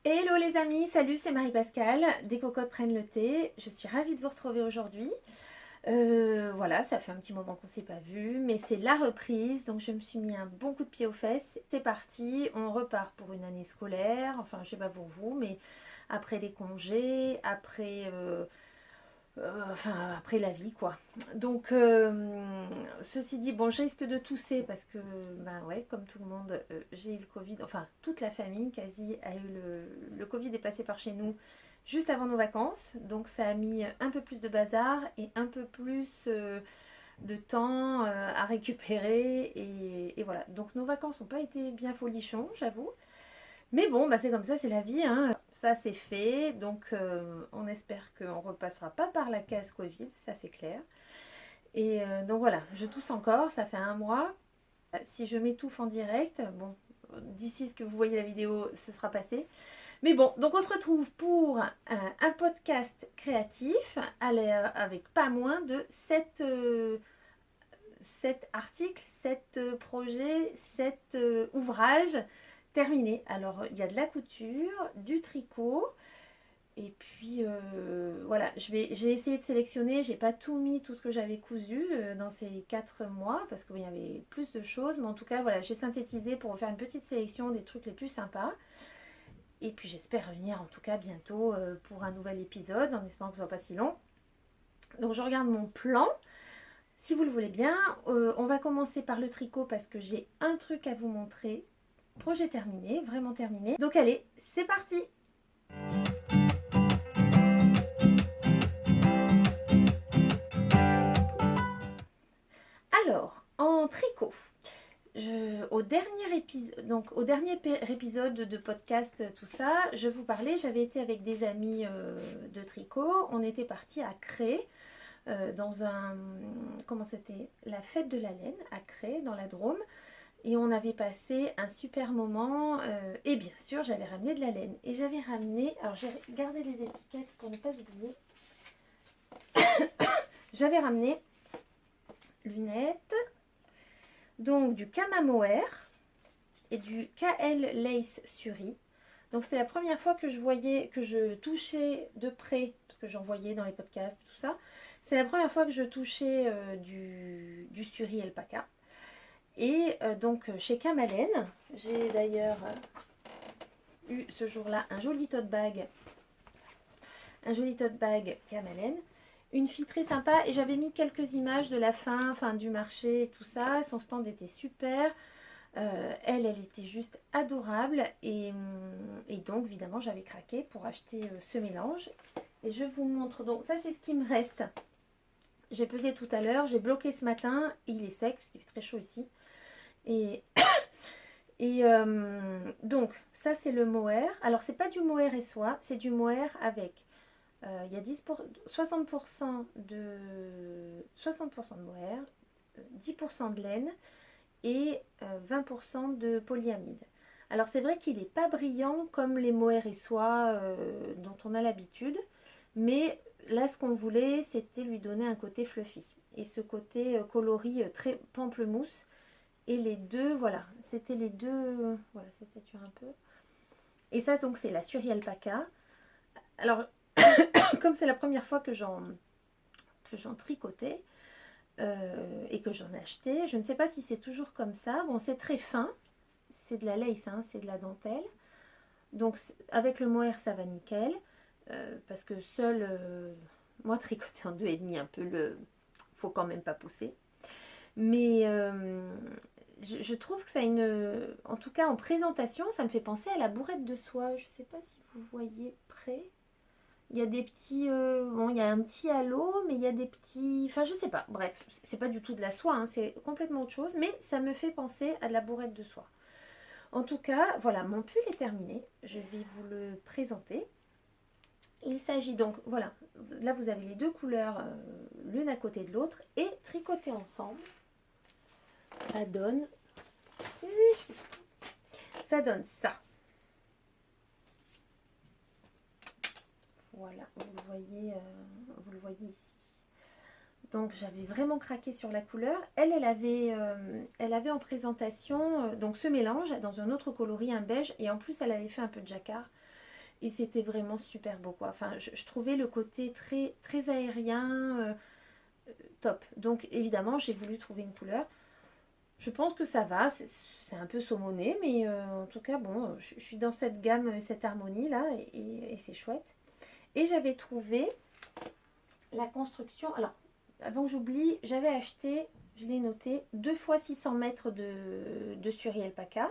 Hello les amis, salut, c'est Marie-Pascale, des cocottes prennent le thé. Je suis ravie de vous retrouver aujourd'hui. Voilà, ça fait un petit moment qu'on ne s'est pas vu, mais c'est la reprise, donc je me suis mis un bon coup de pied aux fesses. C'est parti, on repart pour une année scolaire, enfin je sais pas pour vous, mais après les congés, après la vie quoi. Donc ceci dit, bon, je risque de tousser parce que ben ouais, comme tout le monde, j'ai eu le Covid, enfin toute la famille quasi a eu le Covid est passé par chez nous juste avant nos vacances, donc ça a mis un peu plus de bazar et un peu plus de temps à récupérer et voilà. Donc nos vacances n'ont pas été bien folichons, j'avoue. Mais bon, bah c'est comme ça, c'est la vie, hein. Ça c'est fait, donc on espère qu'on repassera pas par la case Covid, ça c'est clair. Et donc voilà, je tousse encore, ça fait un mois. Si je m'étouffe en direct, bon, d'ici ce que vous voyez la vidéo, ce sera passé. Mais bon, donc on se retrouve pour un podcast créatif avec pas moins de 7 articles, 7 projets, 7 ouvrages terminés. Alors, il y a de la couture, du tricot, et puis voilà, j'ai essayé de sélectionner, j'ai pas tout mis, tout ce que j'avais cousu dans ces 4 mois, parce qu'il y avait plus de choses, mais en tout cas, voilà, j'ai synthétisé pour vous faire une petite sélection des trucs les plus sympas. Et puis j'espère revenir en tout cas bientôt pour un nouvel épisode, en espérant que ce soit pas si long. Donc je regarde mon plan. Si vous le voulez bien, on va commencer par le tricot parce que j'ai un truc à vous montrer. Projet terminé, vraiment terminé. Donc allez, c'est parti! Alors, en tricot, au dernier épisode de podcast, tout ça, je vous parlais, j'avais été avec des amis de tricot. On était partis à Cré, dans comment c'était? La fête de la laine à Cré, dans la Drôme. Et on avait passé un super moment. Et bien sûr, j'avais ramené de la laine. Et j'avais ramené, alors j'ai gardé les étiquettes pour ne pas oublier. J'avais ramené lunettes, donc du Kama Mohair et du KL Lace Suri. Donc c'était la première fois que je touchais de près, parce que j'en voyais dans les podcasts, tout ça. C'est la première fois que je touchais du Suri Alpaca. Et donc chez Kamalen, j'ai d'ailleurs eu ce jour-là un joli tote bag. Un joli tote bag Kamalen. Une fille très sympa et j'avais mis quelques images de la fin du marché et tout ça. Son stand était super. Elle était juste adorable et donc évidemment j'avais craqué pour acheter ce mélange. Et je vous montre, donc ça c'est ce qui me reste. J'ai pesé tout à l'heure, j'ai bloqué ce matin, il est sec parce qu'il fait très chaud ici. Et, donc ça c'est le mohair. Alors c'est pas du mohair et soie, c'est du mohair avec il y a 60% de mohair, 10% de laine et 20% de polyamide. Alors c'est vrai qu'il n'est pas brillant comme les mohair et soie dont on a l'habitude, mais là ce qu'on voulait c'était lui donner un côté fluffy et ce côté coloris très pamplemousse. Et les deux, voilà, c'était les deux, voilà, ça sature un peu. Et ça donc c'est la Suri Alpaca. Alors comme c'est la première fois que j'en tricotais, et que j'en ai acheté. Je ne sais pas si c'est toujours comme ça. Bon, c'est très fin. C'est de la lace, hein, c'est de la dentelle. Donc avec le mohair, ça va nickel. Parce que seul, moi, tricoter en 2,5, un peu le... faut quand même pas pousser. Mais je trouve que ça a une... En tout cas, en présentation, ça me fait penser à la bourrette de soie. Je ne sais pas si vous voyez près. Il y a des petits... bon, il y a un petit halo, mais il y a des petits... Enfin, je sais pas. Bref, c'est pas du tout de la soie, hein, c'est complètement autre chose. Mais ça me fait penser à de la bourrette de soie. En tout cas, voilà, mon pull est terminé. Je vais vous le présenter. Il s'agit donc, voilà, là vous avez les deux couleurs, l'une à côté de l'autre, et tricotées ensemble. Ça donne... Ça donne ça. Voilà, vous le voyez ici. Donc j'avais vraiment craqué sur la couleur. Elle avait en présentation donc ce mélange dans un autre coloris, un beige, et en plus elle avait fait un peu de jacquard. et c'était vraiment super beau quoi. Enfin, je trouvais le côté très, très aérien, top. Donc évidemment, j'ai voulu trouver une couleur. Je pense que ça va, c'est un peu saumoné, mais en tout cas, bon, je suis dans cette gamme, cette harmonie là, et c'est chouette. Et j'avais trouvé la construction. Alors, avant que j'oublie, j'avais acheté, je l'ai noté, 2 fois 600 mètres de Suri Alpaca.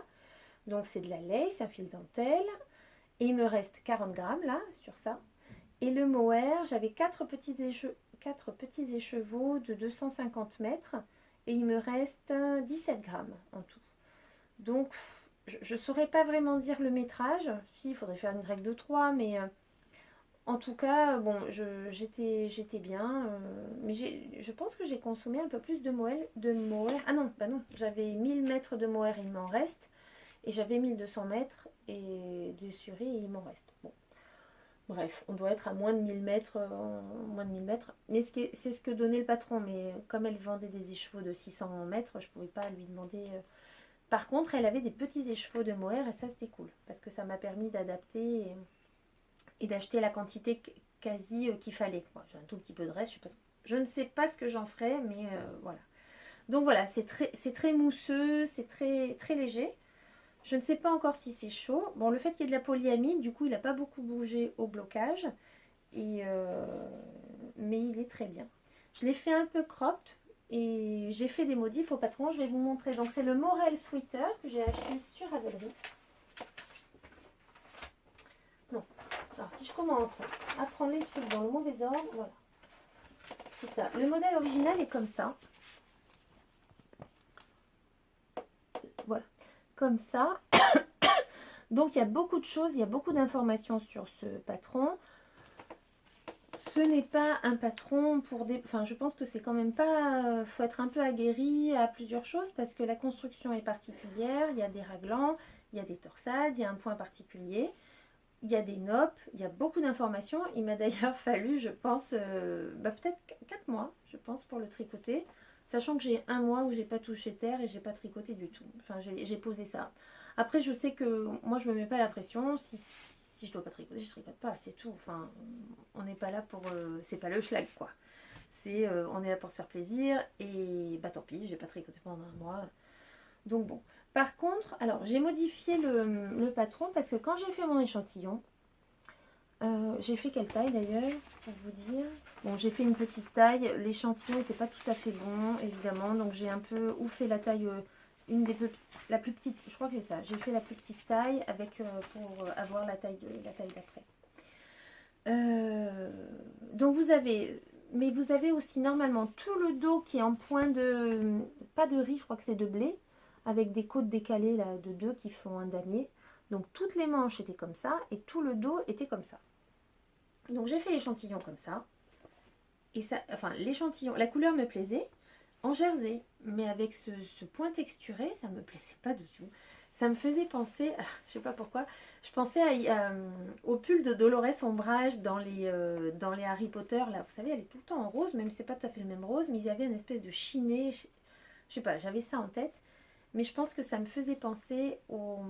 Donc, c'est de la laine, c'est un fil dentelle. Et il me reste 40 grammes là, sur ça. Et le mohair, j'avais 4 petits écheveaux de 250 mètres. Et il me reste 17 grammes en tout. Donc, je ne saurais pas vraiment dire le métrage. Si, il faudrait faire une règle de 3, mais en tout cas, bon, j'étais bien. Mais je pense que j'ai consommé un peu plus de mohair. Ah non, bah non, j'avais 1000 mètres de mohair, il m'en reste. Et j'avais 1200 mètres et de Suri, il m'en reste. Bon. Bref, on doit être à moins de 1000 mètres. Moins de 1000 mètres. Mais c'est ce que donnait le patron. Mais comme elle vendait des écheveaux de 600 mètres, je ne pouvais pas lui demander. Par contre, elle avait des petits écheveaux de mohair et ça, c'était cool. Parce que ça m'a permis d'adapter et d'acheter la quantité quasi qu'il fallait. Bon, j'ai un tout petit peu de reste. Je ne sais pas ce que j'en ferai, mais voilà. Donc voilà, c'est très mousseux, c'est très, très léger. Je ne sais pas encore si c'est chaud. Bon, le fait qu'il y ait de la polyamide, du coup, il n'a pas beaucoup bougé au blocage. Mais il est très bien. Je l'ai fait un peu cropped et j'ai fait des modifs au patron. Je vais vous montrer. Donc, c'est le Morel Sweater que j'ai acheté sur Ravelry. Non. Alors, si je commence à prendre les trucs dans le mauvais ordre, voilà. C'est ça. Le modèle original est comme ça. Voilà. Comme ça. Donc, il y a beaucoup de choses, il y a beaucoup d'informations sur ce patron. Ce n'est pas un patron pour des... Enfin, je pense que c'est quand même pas... faut être un peu aguerri à plusieurs choses parce que la construction est particulière. Il y a des raglans, il y a des torsades, il y a un point particulier. Il y a des noppes, il y a beaucoup d'informations. Il m'a d'ailleurs fallu, je pense, peut-être 4 mois, je pense, pour le tricoter. Sachant que j'ai un mois où j'ai pas touché terre et j'ai pas tricoté du tout. Enfin, j'ai posé ça. Après, je sais que moi, je me mets pas la pression. Si je dois pas tricoter, je tricote pas, c'est tout. Enfin, on n'est pas là pour... c'est pas le schlag, quoi. On est là pour se faire plaisir. Et bah tant pis, j'ai pas tricoté pendant un mois. Donc bon. Par contre, alors j'ai modifié le patron parce que quand j'ai fait mon échantillon, j'ai fait quelle taille d'ailleurs pour vous dire. Bon, j'ai fait une petite taille. L'échantillon n'était pas tout à fait bon, évidemment. Donc j'ai un peu ou fait la taille, la plus petite. Je crois que c'est ça. J'ai fait la plus petite taille avec pour avoir la taille d'après. Donc vous avez, mais vous avez aussi normalement tout le dos qui est en point de, pas de riz, je crois que c'est de blé, avec des côtes décalées là de 2 qui font un damier. Donc toutes les manches étaient comme ça et tout le dos était comme ça. Donc j'ai fait l'échantillon comme ça. Et ça, enfin l'échantillon, la couleur me plaisait en jersey, mais avec ce point texturé, ça me plaisait pas du tout. Ça me faisait penser, je sais pas pourquoi, je pensais au pull de Dolores Ombrage dans les Harry Potter, là, vous savez, elle est tout le temps en rose, même si c'est pas tout à fait le même rose, mais il y avait une espèce de chiné, je sais pas, j'avais ça en tête, mais je pense que ça me faisait penser aux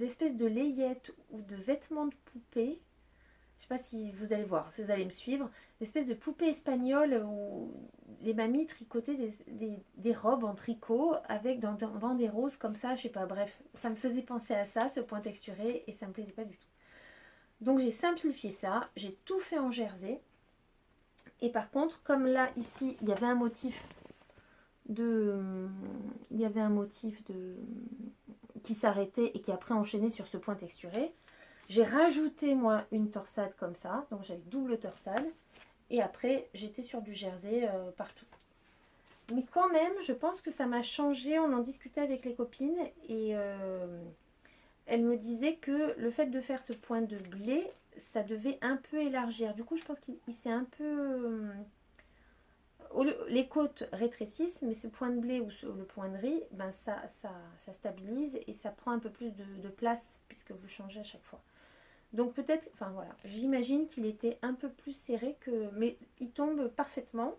espèces de layettes ou de vêtements de poupée. Je sais pas si vous allez voir, si vous allez me suivre, une espèce de poupée espagnole où les mamies tricotaient des robes en tricot avec dans des roses comme ça, je sais pas, bref, ça me faisait penser à ça, ce point texturé, et ça me plaisait pas du tout. Donc j'ai simplifié ça, j'ai tout fait en jersey, et par contre, comme là, ici, il y avait un motif qui s'arrêtait et qui après enchaînait sur ce point texturé, j'ai rajouté moi une torsade comme ça, donc j'avais double torsade. Et après, j'étais sur du jersey partout. Mais quand même, je pense que ça m'a changé. On en discutait avec les copines et elles me disaient que le fait de faire ce point de blé, ça devait un peu élargir. Du coup, je pense qu'il s'est un peu... les côtes rétrécissent, mais ce point de blé ou le point de riz, ben ça stabilise et ça prend un peu plus de place puisque vous changez à chaque fois. Donc peut-être, enfin voilà, j'imagine qu'il était un peu plus serré que... Mais il tombe parfaitement.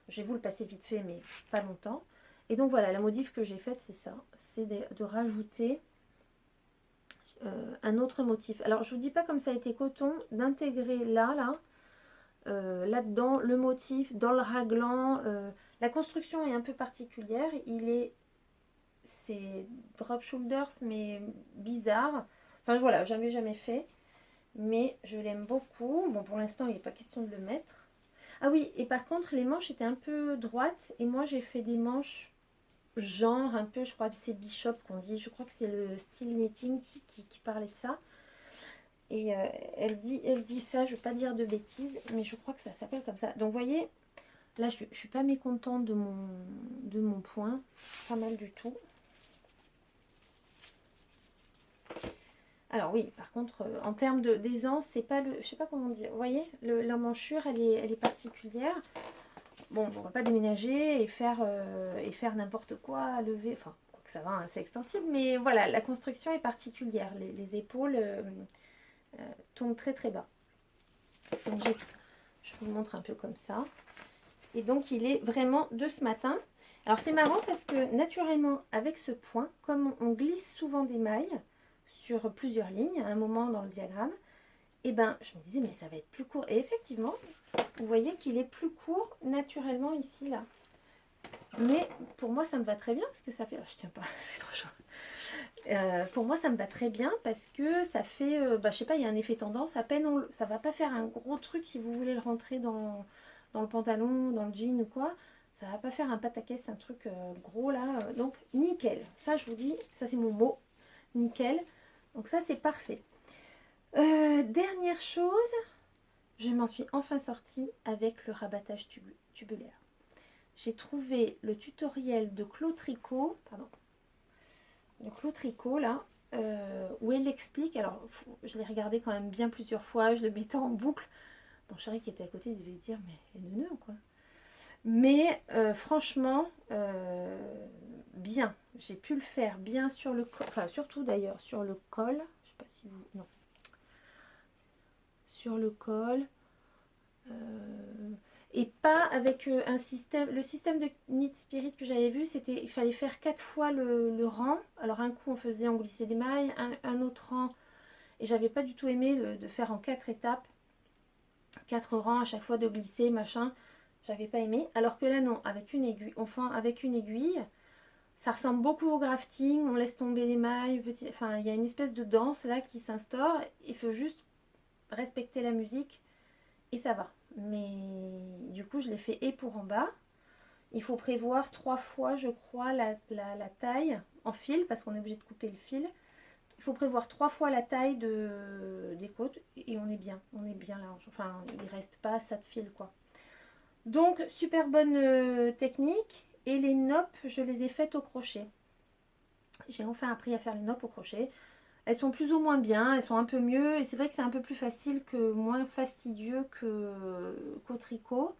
Je vais vous le passer vite fait, mais pas longtemps. Et donc voilà, la modif que j'ai faite, c'est ça. C'est de rajouter... un autre motif. Alors je vous dis pas comme ça a été coton, d'intégrer là-dedans le motif dans le raglan. La construction est un peu particulière, c'est drop shoulders mais bizarre. Enfin voilà, jamais fait, mais je l'aime beaucoup. Bon, pour l'instant il n'est pas question de le mettre. Ah oui, et par contre les manches étaient un peu droites et moi j'ai fait des manches genre un peu, je crois que c'est Bishop qu'on dit, je crois que c'est le style knitting qui parlait de ça. Et elle dit ça, je ne veux pas dire de bêtises, mais je crois que ça s'appelle comme ça. Donc vous voyez, là je ne suis pas mécontente de mon point, pas mal du tout. Alors oui, par contre, en termes d'aisance, c'est pas le, je sais pas comment dire. Vous voyez, l'emmanchure, elle est particulière. Bon, on va pas déménager et faire n'importe quoi, lever. Enfin, ça va, hein, c'est extensible, mais voilà, la construction est particulière. Les épaules tombent très très bas. Donc je vous montre un peu comme ça. Et donc il est vraiment de ce matin. Alors c'est marrant parce que naturellement, avec ce point, comme on glisse souvent des mailles sur plusieurs lignes à un moment dans le diagramme, et ben je me disais mais ça va être plus court. Et effectivement, vous voyez qu'il est plus court naturellement ici là. Mais pour moi ça me va très bien parce que ça fait... Oh, je tiens pas, il fait trop chaud. Pour moi ça me va très bien parce que ça fait, je sais pas, il y a un effet tendance, à peine ça va pas faire un gros truc si vous voulez le rentrer dans le pantalon, dans le jean ou quoi. Ça va pas faire un pataquès, un truc gros là. Donc nickel, ça je vous dis, ça c'est mon mot, nickel. Donc ça c'est parfait. Dernière chose, je m'en suis enfin sortie avec le rabattage tubulaire. J'ai trouvé le tutoriel de Claude Tricot, là, où elle explique. Alors, je l'ai regardé quand même bien plusieurs fois, je le mettais en boucle. Mon chéri qui était à côté, il devait se dire, mais elle est neuneu quoi. Mais franchement, bien. J'ai pu le faire bien sur le col, enfin surtout d'ailleurs sur le col. Je sais pas si vous... Non. Sur le col. Et pas avec un système. Le système de Knit Spirit que j'avais vu, c'était il fallait faire 4 fois le rang. Alors un coup on glissait des mailles, un autre rang. Et j'avais pas du tout aimé de faire en 4 étapes. 4 rangs à chaque fois de glisser, machin. J'avais pas aimé. Alors que là non, avec une aiguille, enfin avec une aiguille, ça ressemble beaucoup au grafting. On laisse tomber les mailles, enfin il y a une espèce de danse là qui s'instaure. Il faut juste respecter la musique et ça va. Mais du coup je l'ai fait et pour en bas. Il faut prévoir 3 fois je crois la taille en fil parce qu'on est obligé de couper le fil. Il faut prévoir 3 fois la taille des côtes et on est bien large. Enfin il reste pas ça de fil quoi. Donc super bonne technique. Et les noppes je les ai faites au crochet. J'ai enfin appris à faire les noppes au crochet. Elles sont plus ou moins bien, elles sont un peu mieux. Et c'est vrai que c'est un peu plus facile que moins fastidieux qu'au tricot.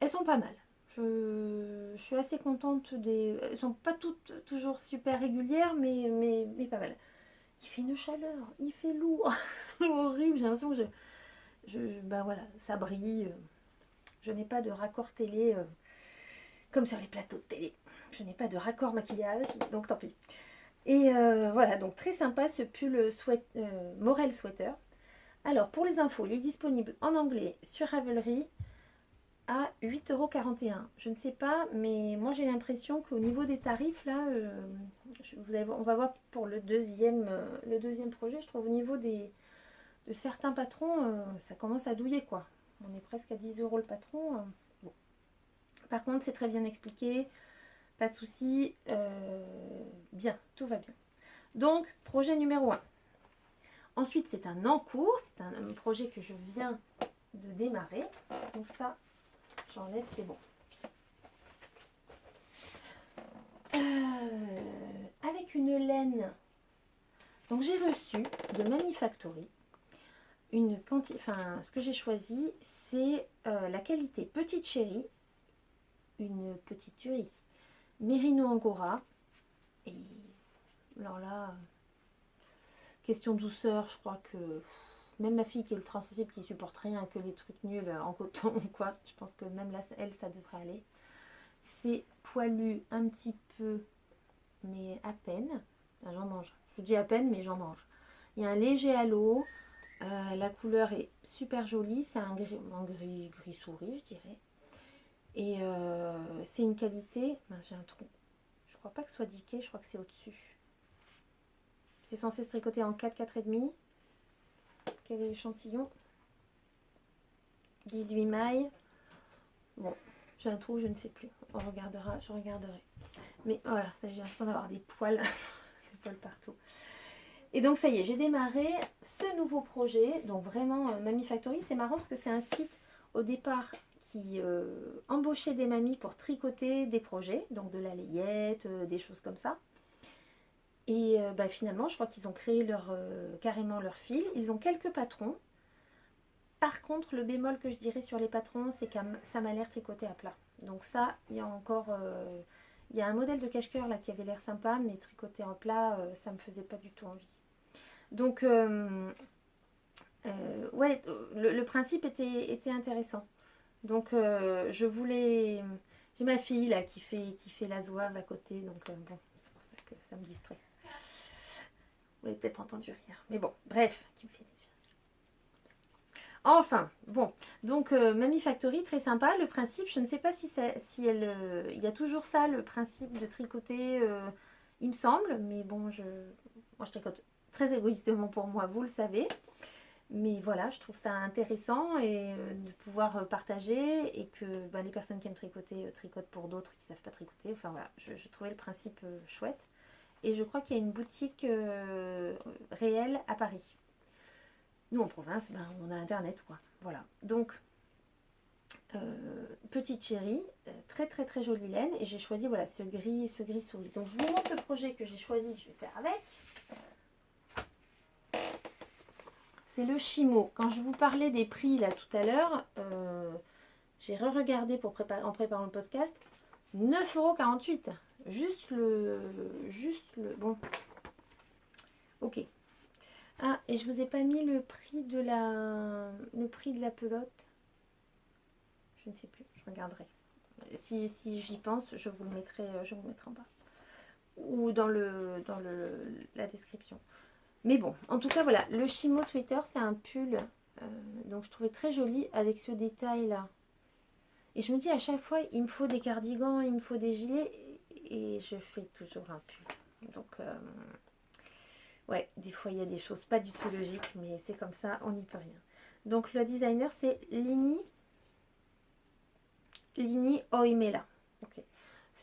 Elles sont pas mal. Je suis assez contente des... Elles sont pas toutes toujours super régulières, mais pas mal. Il fait une chaleur, il fait lourd. C'est horrible, j'ai l'impression que ben voilà, ça brille. Je n'ai pas de raccord télé comme sur les plateaux de télé. Je n'ai pas de raccord maquillage, donc tant pis. Et voilà, donc très sympa ce pull Morel Sweater. Alors pour les infos, il est disponible en anglais sur Ravelry à 8,41 €. Je ne sais pas, mais moi j'ai l'impression qu'au niveau des tarifs, là, on va voir pour le deuxième projet, je trouve au niveau de certains patrons, ça commence à douiller quoi. On est presque à 10 € le patron. Bon. Par contre, c'est très bien expliqué, pas de souci, bien, tout va bien. Donc, projet numéro 1. Ensuite, c'est un en cours, c'est un projet que je viens de démarrer. Donc ça, j'enlève, c'est bon. Avec une laine. Donc j'ai reçu de Manufactory une quantité. Enfin, ce que j'ai choisi, c'est la qualité Petite Chérie, une petite tuerie. Merino Angora. Et alors là, question douceur, je crois que même ma fille qui est ultra sensible, qui supporte rien que les trucs nuls en coton ou quoi, je pense que même là, elle, ça devrait aller. C'est poilu un petit peu, mais à peine. Enfin, j'en mange. Je vous dis à peine, mais j'en mange. Il y a un léger halo. La couleur est super jolie. C'est un gris souris, je dirais. Et c'est une qualité... Mince, j'ai un trou. Je crois pas que ce soit diqué, je crois que c'est au-dessus. C'est censé se tricoter en 4, 4,5. Quel est l'échantillon? 18 mailles. Bon, j'ai un trou, je ne sais plus. On regardera, je regarderai. Mais voilà, ça, j'ai l'impression d'avoir des poils. Des poils partout. Et donc ça y est, j'ai démarré ce nouveau projet. Donc vraiment, Mamie Factory, c'est marrant parce que c'est un site au départ qui embauchait des mamies pour tricoter des projets. Donc de la layette, des choses comme ça. Et finalement, je crois qu'ils ont créé carrément leur fil. Ils ont quelques patrons. Par contre, le bémol que je dirais sur les patrons, c'est que ça m'a l'air tricoté à plat. Donc ça, il y a encore... il y a un modèle de cache-cœur là qui avait l'air sympa, mais tricoté en plat, ça me faisait pas du tout envie. Donc, ouais, le principe était intéressant. Donc, je voulais... J'ai ma fille là qui fait la zouave à côté, donc bon, c'est pour ça que ça me distrait. Vous avez peut-être entendu rire. Mais bon, bref, qui me fait déjà. Enfin, bon, donc Mamie Factory, très sympa. Le principe, je ne sais pas si elle... il y a toujours ça, le principe de tricoter, il me semble. Mais bon, moi je tricote très égoïstement pour moi, vous le savez. Mais voilà, je trouve ça intéressant et de pouvoir partager et que les personnes qui aiment tricoter tricotent pour d'autres qui ne savent pas tricoter. Enfin voilà, je trouvais le principe chouette. Et je crois qu'il y a une boutique réelle à Paris. Nous en province, on a internet quoi. Voilà. Donc, petite chérie, très très très jolie laine. Et j'ai choisi voilà ce gris souris. Donc je vous montre le projet que j'ai choisi, que je vais faire avec. C'est le Chimo. Quand je vous parlais des prix là tout à l'heure, j'ai re-regardé en préparant le podcast. 9,48 €. Juste le... Bon. Ok. Ah, et je vous ai pas mis le prix de la pelote. Je ne sais plus, je regarderai. Si j'y pense, je vous le mettrai en bas. Ou dans la description. Mais bon, en tout cas, voilà. Le Chimo Sweater, c'est un pull. Donc, je trouvais très joli avec ce détail-là. Et je me dis, à chaque fois, il me faut des cardigans, il me faut des gilets. Et je fais toujours un pull. Donc, ouais, des fois, il y a des choses pas du tout logiques. Mais c'est comme ça, on n'y peut rien. Donc, le designer, c'est Lini Oimela. Okay.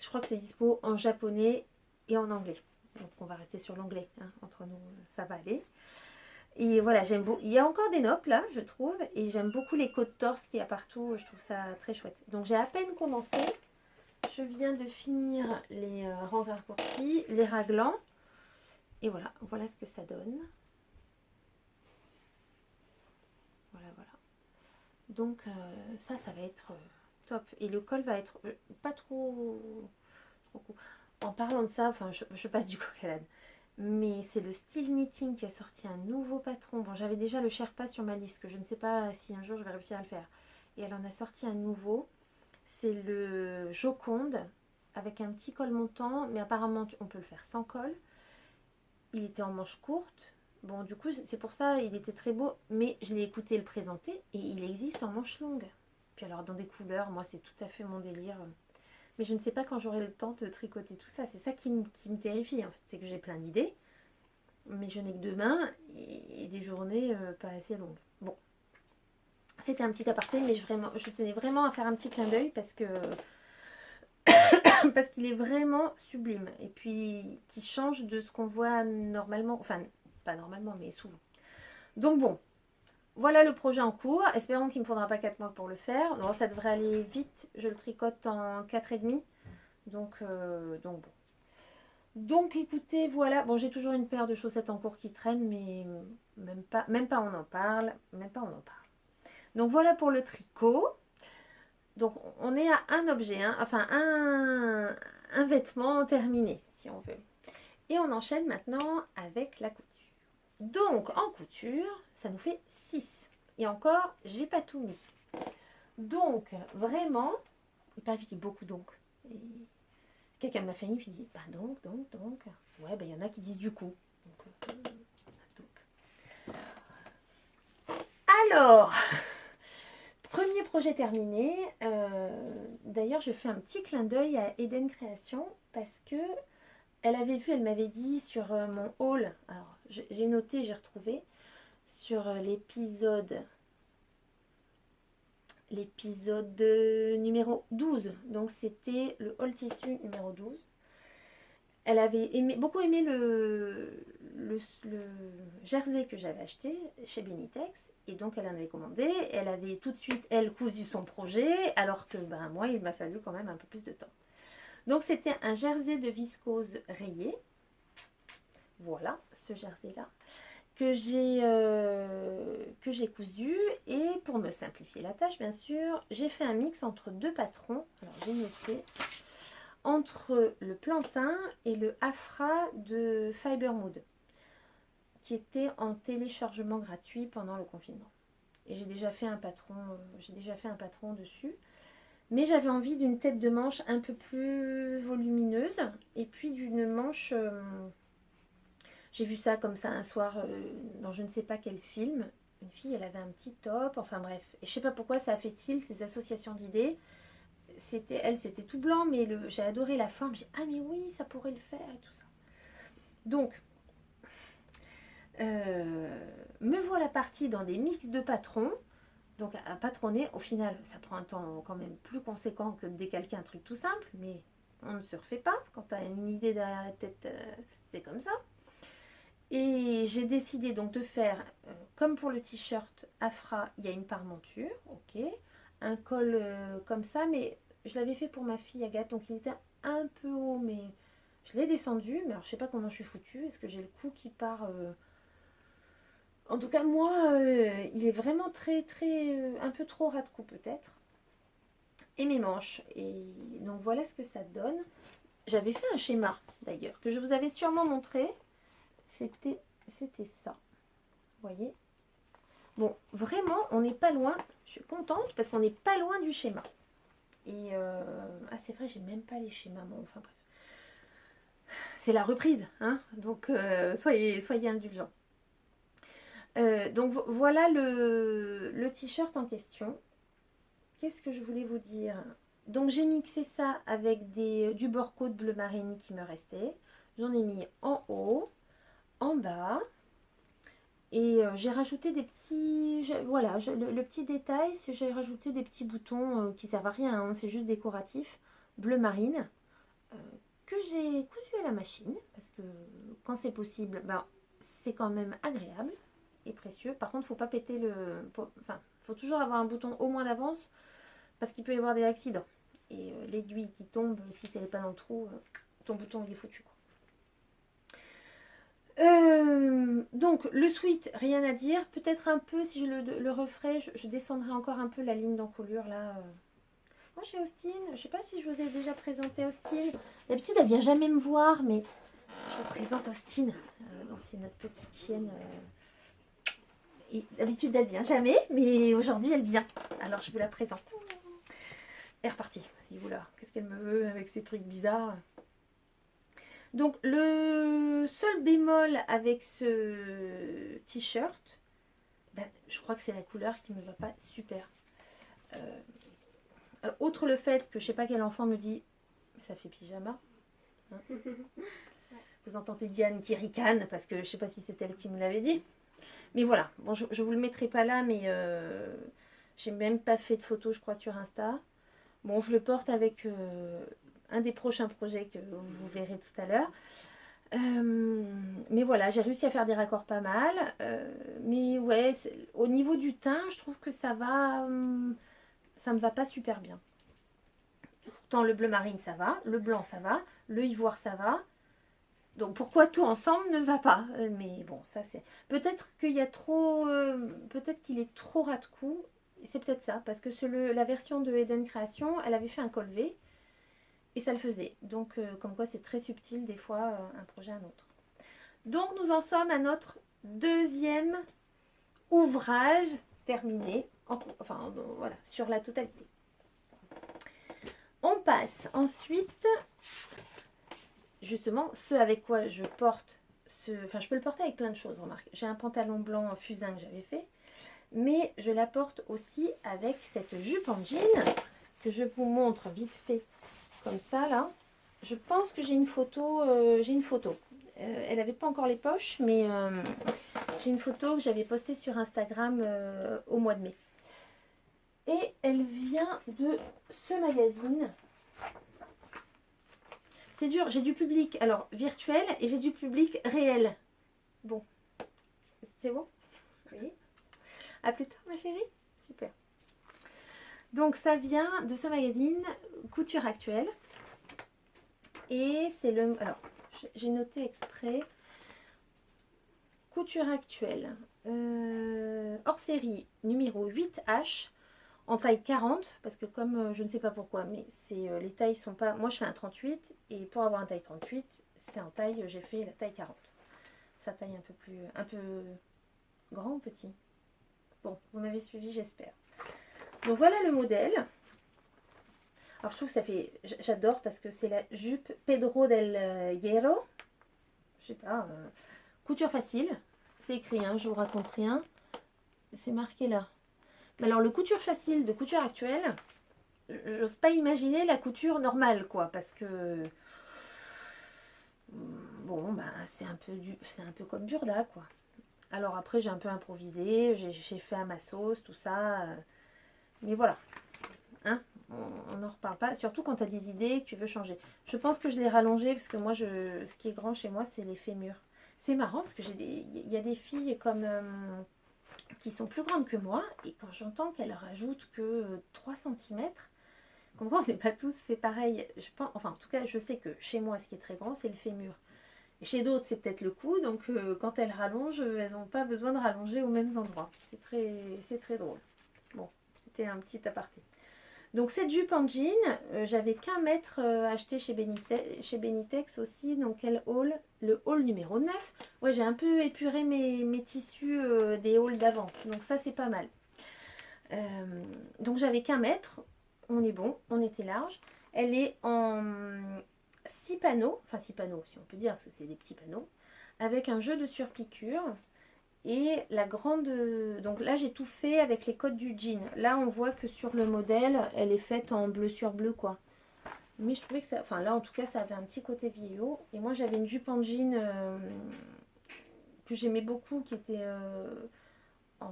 Je crois que c'est dispo en japonais et en anglais. Donc on va rester sur l'anglais. Hein. Entre nous, ça va aller. Et voilà, j'aime beaucoup. Il y a encore des noppes là, je trouve. Et j'aime beaucoup les côtes torse qu'il y a partout. Je trouve ça très chouette. Donc j'ai à peine commencé. Je viens de finir les rangs raccourcis, les raglans. Et voilà, voilà ce que ça donne. Voilà. Donc ça va être top. Et le col va être pas trop court. En parlant de ça, enfin je passe du coq à l'âne. Mais c'est le Style Knitting qui a sorti un nouveau patron. Bon, j'avais déjà le Sherpa sur ma liste, que je ne sais pas si un jour je vais réussir à le faire. Et elle en a sorti un nouveau. C'est le Joconde, avec un petit col montant, mais apparemment on peut le faire sans col. Il était en manche courte. Bon, du coup, c'est pour ça, il était très beau. Mais je l'ai écouté le présenter et il existe en manche longue. Puis alors, dans des couleurs, moi, c'est tout à fait mon délire. Mais je ne sais pas quand j'aurai le temps de tricoter tout ça. C'est ça qui me terrifie, en fait. C'est que j'ai plein d'idées. Mais je n'ai que 2 mains et des journées pas assez longues. Bon. C'était un petit aparté, mais je tenais vraiment à faire un petit clin d'œil parce que parce qu'il est vraiment sublime. Et puis, qui change de ce qu'on voit normalement. Enfin, pas normalement, mais souvent. Donc bon, voilà le projet en cours. Espérons qu'il ne me faudra pas 4 mois pour le faire. Non, ça devrait aller vite. Je le tricote en 4,5. Donc bon. Donc écoutez, voilà. Bon, j'ai toujours une paire de chaussettes en cours qui traînent, mais même pas on en parle. Même pas on en parle. Donc voilà pour le tricot. Donc on est à un objet, hein, enfin un vêtement terminé, si on veut. Et on enchaîne maintenant avec la couture. Donc en couture, ça nous fait 6. Et encore, j'ai pas tout mis. Donc vraiment, il paraît que je dis beaucoup donc. Et quelqu'un de ma famille qui dit, donc. Ouais, il y en a qui disent du coup. Donc. Alors, premier projet terminé. D'ailleurs, je fais un petit clin d'œil à Eden Création parce que elle avait vu, elle m'avait dit sur mon haul, alors j'ai noté, j'ai retrouvé, sur l'épisode numéro 12. Donc c'était le haul tissu numéro 12. Elle avait beaucoup aimé le jersey que j'avais acheté chez Benitex. Et donc elle en avait commandé. Elle avait tout de suite, elle, cousu son projet. Alors que moi, il m'a fallu quand même un peu plus de temps. Donc c'était un jersey de viscose rayé. Voilà, ce jersey-là. Que j'ai cousu. Et pour me simplifier la tâche, bien sûr, j'ai fait un mix entre deux patrons. Alors j'ai noté... entre le plantain et le Afra de Fibermood, qui était en téléchargement gratuit pendant le confinement. Et j'ai déjà fait un patron dessus. Mais j'avais envie d'une tête de manche un peu plus volumineuse et puis d'une manche. J'ai vu ça comme ça un soir dans je ne sais pas quel film. Une fille, elle avait un petit top, enfin bref. Et je sais pas pourquoi ça a fait tilt, ces associations d'idées. C'était tout blanc, mais j'ai adoré la forme. J'ai dit, ah mais oui, ça pourrait le faire et tout ça. Donc, me voilà partie dans des mix de patrons. Donc à patronner, au final, ça prend un temps quand même plus conséquent que de décalquer un truc tout simple, mais on ne se refait pas. Quand tu as une idée derrière la tête, c'est comme ça. Et j'ai décidé donc de faire, comme pour le t-shirt Afra, il y a une parmenture, ok, un col comme ça, mais je l'avais fait pour ma fille Agathe, donc il était un peu haut, mais je l'ai descendu, mais alors je sais pas comment je suis foutue, est-ce que j'ai le cou qui part En tout cas, moi, il est vraiment très, un peu trop ras de cou peut-être. Et mes manches. Et donc voilà ce que ça donne. J'avais fait un schéma d'ailleurs, que je vous avais sûrement montré. C'était ça. Vous voyez? Bon, vraiment, on n'est pas loin. Je suis contente parce qu'on n'est pas loin du schéma. Et c'est vrai, j'ai même pas les schémas. Bon, enfin bref. C'est la reprise, hein. Donc soyez indulgents. Donc voilà le t-shirt en question. Qu'est-ce que je voulais vous dire? Donc j'ai mixé ça avec du Borco de bleu marine qui me restait. J'en ai mis en haut, en bas. Et j'ai rajouté des petits... Voilà, le petit détail, c'est que j'ai rajouté des petits boutons qui servent à rien, hein, c'est juste décoratif, bleu marine, que j'ai cousu à la machine, parce que quand c'est possible, c'est quand même agréable et précieux. Par contre, il ne faut pas péter Enfin, il faut toujours avoir un bouton au moins d'avance, parce qu'il peut y avoir des accidents. Et l'aiguille qui tombe, si elle n'est pas dans le trou, ton bouton il est foutu, quoi. Donc le sweat, rien à dire. Peut-être un peu, si je le referai, je descendrai encore un peu la ligne d'encolure là. Moi chez Austin, je sais pas si je vous ai déjà présenté Austin. D'habitude elle vient jamais me voir, mais je vous présente Austin. C'est notre petite chienne. Et d'habitude elle vient jamais, mais aujourd'hui elle vient. Alors je vous la présente. Elle est repartie. Si vous là, qu'est-ce qu'elle me veut avec ces trucs bizarres? Donc le seul bémol avec ce t-shirt, je crois que c'est la couleur qui ne me va pas super. Alors, outre le fait que je sais pas quel enfant me dit, ça fait pyjama. Hein. Vous entendez Diane qui ricane parce que je sais pas si c'est elle qui me l'avait dit. Mais voilà, bon, je vous le mettrai pas là, mais j'ai même pas fait de photo, je crois, sur Insta. Bon, je le porte avec un des prochains projets que vous verrez tout à l'heure. Mais voilà, j'ai réussi à faire des raccords pas mal. Mais ouais, au niveau du teint, je trouve que ça me va pas super bien. Pourtant, le bleu marine, ça va. Le blanc, ça va. Le ivoire, ça va. Donc, pourquoi tout ensemble ne va pas? Mais bon, ça c'est... Peut-être qu'il y a trop... peut-être qu'il est trop ras de cou. C'est peut-être ça. Parce que la version de Eden Création, elle avait fait un col V. Et ça le faisait. Donc, comme quoi, c'est très subtil, des fois, un projet à un autre. Donc, nous en sommes à notre deuxième ouvrage terminé. Voilà, sur la totalité. On passe ensuite, justement, ce avec quoi je porte... Enfin, je peux le porter avec plein de choses, remarque. J'ai un pantalon blanc fusain que j'avais fait. Mais je la porte aussi avec cette jupe en jean que je vous montre vite fait comme ça là. Je pense que j'ai une photo. Elle n'avait pas encore les poches, mais j'ai une photo que j'avais postée sur Instagram au mois de mai. Et elle vient de ce magazine. C'est dur, j'ai du public alors virtuel et j'ai du public réel. Bon, c'est bon? Oui. À plus tard ma chérie. Super. Donc ça vient de ce magazine Couture Actuelle. Et c'est le... Alors, j'ai noté exprès. Couture Actuelle. Hors série numéro 8H. En taille 40, parce que comme je ne sais pas pourquoi, mais c'est les tailles sont pas... Moi je fais un 38 et pour avoir un taille 38, c'est en taille, j'ai fait la taille 40. Ça taille un peu grand ou petit. Bon, vous m'avez suivi j'espère. Donc voilà le modèle. Alors je trouve que ça fait... J'adore parce que c'est la jupe Pedro del Hierro. Je sais pas, couture facile. C'est écrit, hein, je vous raconte rien. C'est marqué là. Mais alors le couture facile de Couture Actuelle, j'ose pas imaginer la couture normale quoi, parce que bon bah c'est un peu comme Burda quoi. Alors après j'ai un peu improvisé, j'ai fait à ma sauce tout ça, mais voilà, hein, on n'en reparle pas, surtout quand tu as des idées que tu veux changer. Je pense que je l'ai rallongé parce que moi ce qui est grand chez moi c'est les fémurs. C'est marrant parce que il y a des filles comme qui sont plus grandes que moi, et quand j'entends qu'elles rajoutent que 3 cm, comme quoi on n'est pas tous fait pareil. Je pense, enfin en tout cas je sais que chez moi ce qui est très grand c'est le fémur. Et chez d'autres c'est peut-être le cou, donc quand elles rallongent, elles n'ont pas besoin de rallonger aux mêmes endroits. C'est très drôle. Bon, c'était un petit aparté. Donc cette jupe en jean, j'avais qu'un mètre acheté chez Benitex aussi, donc quel haul? Le haul numéro 9. Ouais, j'ai un peu épuré mes tissus des hauls d'avant, donc ça c'est pas mal. Donc j'avais qu'un mètre, on est bon, on était large. Elle est en 6 panneaux, enfin 6 panneaux si on peut dire, parce que c'est des petits panneaux, avec un jeu de surpiqûre. Et la grande... Donc là, j'ai tout fait avec les codes du jean. Là, on voit que sur le modèle, elle est faite en bleu sur bleu, quoi. Mais je trouvais que ça... Enfin, là, en tout cas, ça avait un petit côté vieillot. Et moi, j'avais une jupe en jean que j'aimais beaucoup, qui était en